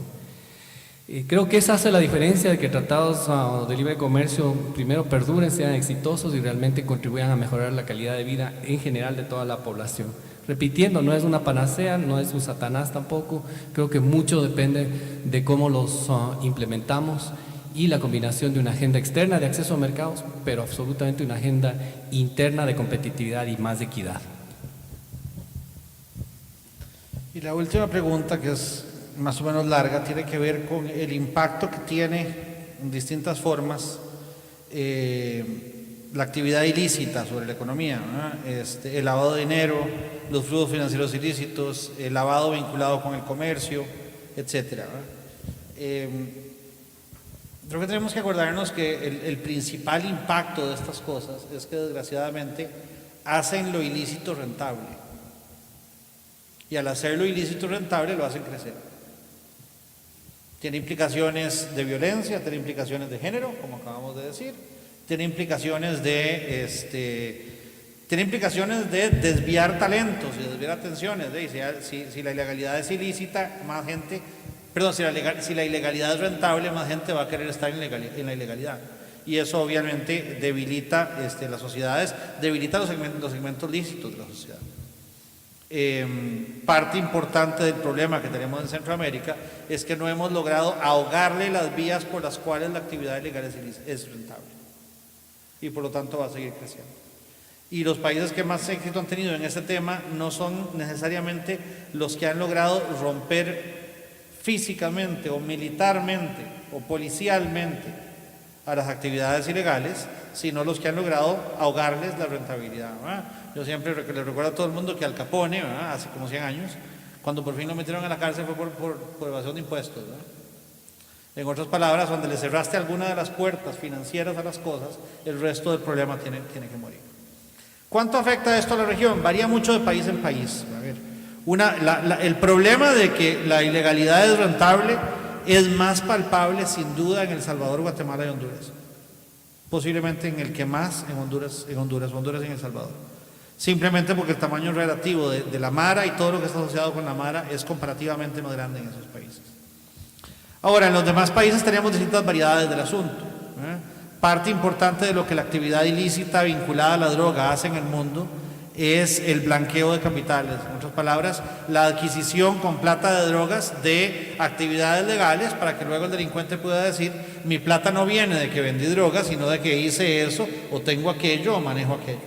Creo que esa hace la diferencia de que tratados de libre comercio primero perduren, sean exitosos y realmente contribuyan a mejorar la calidad de vida en general de toda la población. Repitiendo, no es una panacea, no es un satanás tampoco, creo que mucho depende de cómo los implementamos y la combinación de una agenda externa de acceso a mercados, pero absolutamente una agenda interna de competitividad y más de equidad. Y la última pregunta, que es más o menos larga, tiene que ver con el impacto que tiene en distintas formas la actividad ilícita sobre la economía, ¿no? El lavado de dinero, los flujos financieros ilícitos, el lavado vinculado con el comercio, etcétera, ¿no? Creo que tenemos que acordarnos que el principal impacto de estas cosas es que desgraciadamente hacen lo ilícito rentable, y al hacerlo ilícito rentable lo hacen crecer. Tiene implicaciones de violencia, tiene implicaciones de género, como acabamos de decir, tiene implicaciones de desviar talentos y desviar atenciones. Si la ilegalidad es ilícita, más gente, perdón, si la ilegalidad es rentable, más gente va a querer estar en la ilegalidad. Y eso obviamente debilita las sociedades, debilita los segmentos lícitos de la sociedad. Parte importante del problema que tenemos en Centroamérica es que no hemos logrado ahogarle las vías por las cuales la actividad ilegal es rentable, y por lo tanto va a seguir creciendo. Y los países que más éxito han tenido en este tema no son necesariamente los que han logrado romper físicamente o militarmente o policialmente a las actividades ilegales, sino los que han logrado ahogarles la rentabilidad, ¿verdad? Yo siempre le recuerdo a todo el mundo que Al Capone, ¿verdad?, hace como 100 años, cuando por fin lo metieron a la cárcel fue por evasión de impuestos, ¿verdad? En otras palabras, donde le cerraste alguna de las puertas financieras a las cosas, el resto del problema tiene que morir. ¿Cuánto afecta esto a la región? Varía mucho de país en país. A ver, el problema de que la ilegalidad es rentable es más palpable sin duda en El Salvador, Guatemala y Honduras. Posiblemente en el que más, en Honduras y en El Salvador. Simplemente porque el tamaño relativo de la Mara y todo lo que está asociado con la Mara es comparativamente más grande en esos países. Ahora, en los demás países tenemos distintas variedades del asunto, ¿eh? Parte importante de lo que la actividad ilícita vinculada a la droga hace en el mundo es el blanqueo de capitales. En otras palabras, la adquisición con plata de drogas de actividades legales para que luego el delincuente pueda decir: mi plata no viene de que vendí drogas, sino de que hice eso, o tengo aquello, o manejo aquello.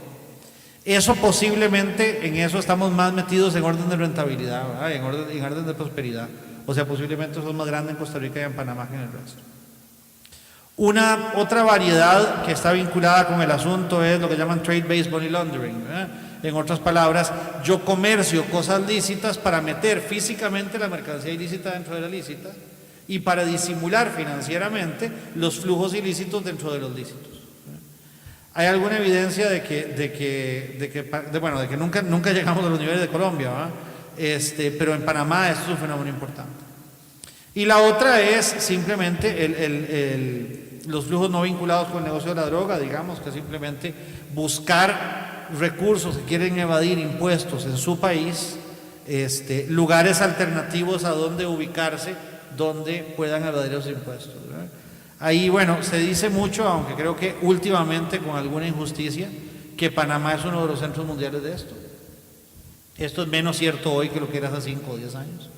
Eso posiblemente, en eso estamos más metidos en orden de rentabilidad, ¿verdad? En orden de prosperidad. O sea, posiblemente eso es más grande en Costa Rica y en Panamá que en el resto. Una otra variedad que está vinculada con el asunto es lo que llaman trade-based money laundering, ¿verdad? En otras palabras, yo comercio cosas lícitas para meter físicamente la mercancía ilícita dentro de la lícita y para disimular financieramente los flujos ilícitos dentro de los lícitos. Hay alguna evidencia de que nunca llegamos a los niveles de Colombia, ¿verdad? Pero en Panamá esto es un fenómeno importante. Y la otra es simplemente los flujos no vinculados con el negocio de la droga, digamos, que simplemente buscar recursos que quieren evadir impuestos en su país, lugares alternativos a donde ubicarse, donde puedan evadir esos impuestos, ¿verdad? Ahí, bueno, se dice mucho, aunque creo que últimamente con alguna injusticia, que Panamá es uno de los centros mundiales de esto. Esto es menos cierto hoy que lo que era hace 5 o 10 años.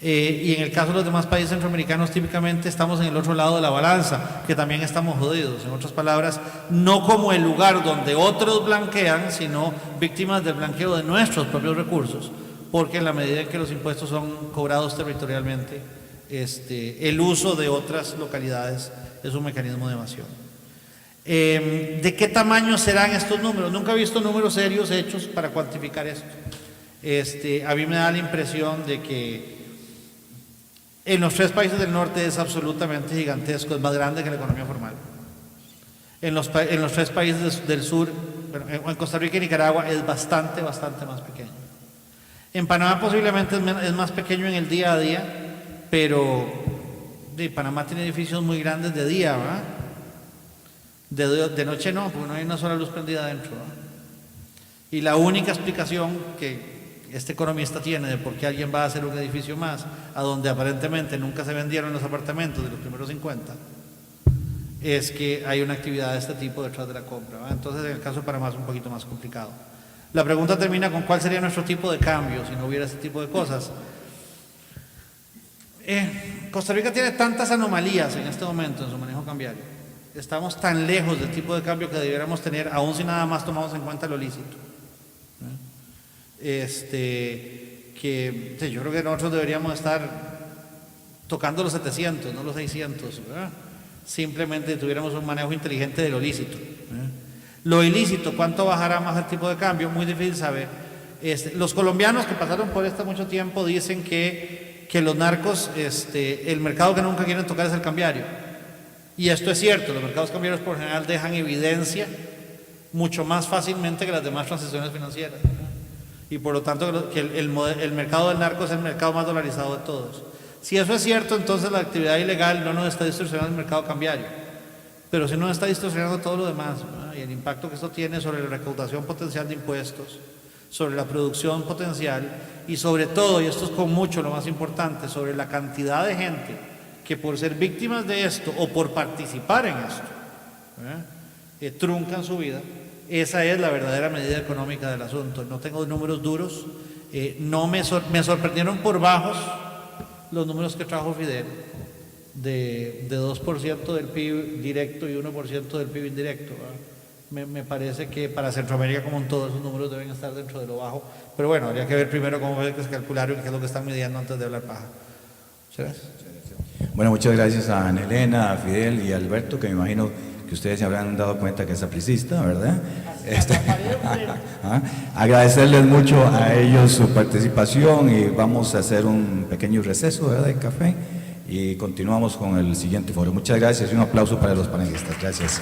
Y en el caso de los demás países centroamericanos, típicamente estamos en el otro lado de la balanza, que también estamos jodidos. En otras palabras, no como el lugar donde otros blanquean, sino víctimas del blanqueo de nuestros propios recursos, porque en la medida en que los impuestos son cobrados territorialmente, el uso de otras localidades es un mecanismo de evasión. ¿De qué tamaño serán estos números? Nunca he visto números serios hechos para cuantificar esto. A mí me da la impresión de que en los 3 países del norte es absolutamente gigantesco, es más grande que la economía formal. En los 3 países del sur, bueno, en Costa Rica y Nicaragua, es bastante más pequeño. En Panamá posiblemente es más pequeño en el día a día, pero Panamá tiene edificios muy grandes de día, ¿verdad? De noche no, porque no hay una sola luz prendida adentro, ¿verdad? Y la única explicación que este economista tiene de por qué alguien va a hacer un edificio más, a donde aparentemente nunca se vendieron los apartamentos de los primeros 50, es que hay una actividad de este tipo detrás de la compra, ¿verdad? Entonces en el caso de Panamá es un poquito más complicado. La pregunta termina con cuál sería nuestro tipo de cambio si no hubiera este tipo de cosas. Costa Rica tiene tantas anomalías en este momento en su manejo cambiario. Estamos tan lejos del tipo de cambio que debiéramos tener, aún si nada más tomamos en cuenta lo lícito. Yo creo que nosotros deberíamos estar tocando los 700, no los 600, ¿verdad? Simplemente tuviéramos un manejo inteligente de lo lícito. Lo ilícito, ¿cuánto bajará más el tipo de cambio? Muy difícil saber. Los colombianos que pasaron por esto mucho tiempo dicen que los narcos, el mercado que nunca quieren tocar es el cambiario. Y esto es cierto, los mercados cambiarios por general dejan evidencia mucho más fácilmente que las demás transacciones financieras. Y por lo tanto, que el mercado del narco es el mercado más dolarizado de todos. Si eso es cierto, entonces la actividad ilegal no nos está distorsionando el mercado cambiario, pero sí nos está distorsionando todo lo demás, ¿verdad? Y el impacto que esto tiene sobre la recaudación potencial de impuestos, sobre la producción potencial y sobre todo, y esto es con mucho lo más importante, sobre la cantidad de gente que por ser víctimas de esto o por participar en esto, truncan su vida. Esa es la verdadera medida económica del asunto. No tengo números duros, me sorprendieron por bajos los números que trajo Fidel, de 2% del PIB directo y 1% del PIB indirecto, ¿verdad? Me parece que para Centroamérica como un todo esos números deben estar dentro de lo bajo, pero bueno, habría que ver primero cómo fue que se calcularon y qué es lo que están midiendo antes de hablar paja. Muchas gracias. Bueno, muchas gracias a Ana Elena, a Fidel y a Alberto, que me imagino que ustedes se habrán dado cuenta que es apricista, ¿verdad? Agradecerles mucho a ellos su participación y vamos a hacer un pequeño receso, ¿verdad?, de café y continuamos con el siguiente foro. Muchas gracias y un aplauso para los panelistas. Gracias.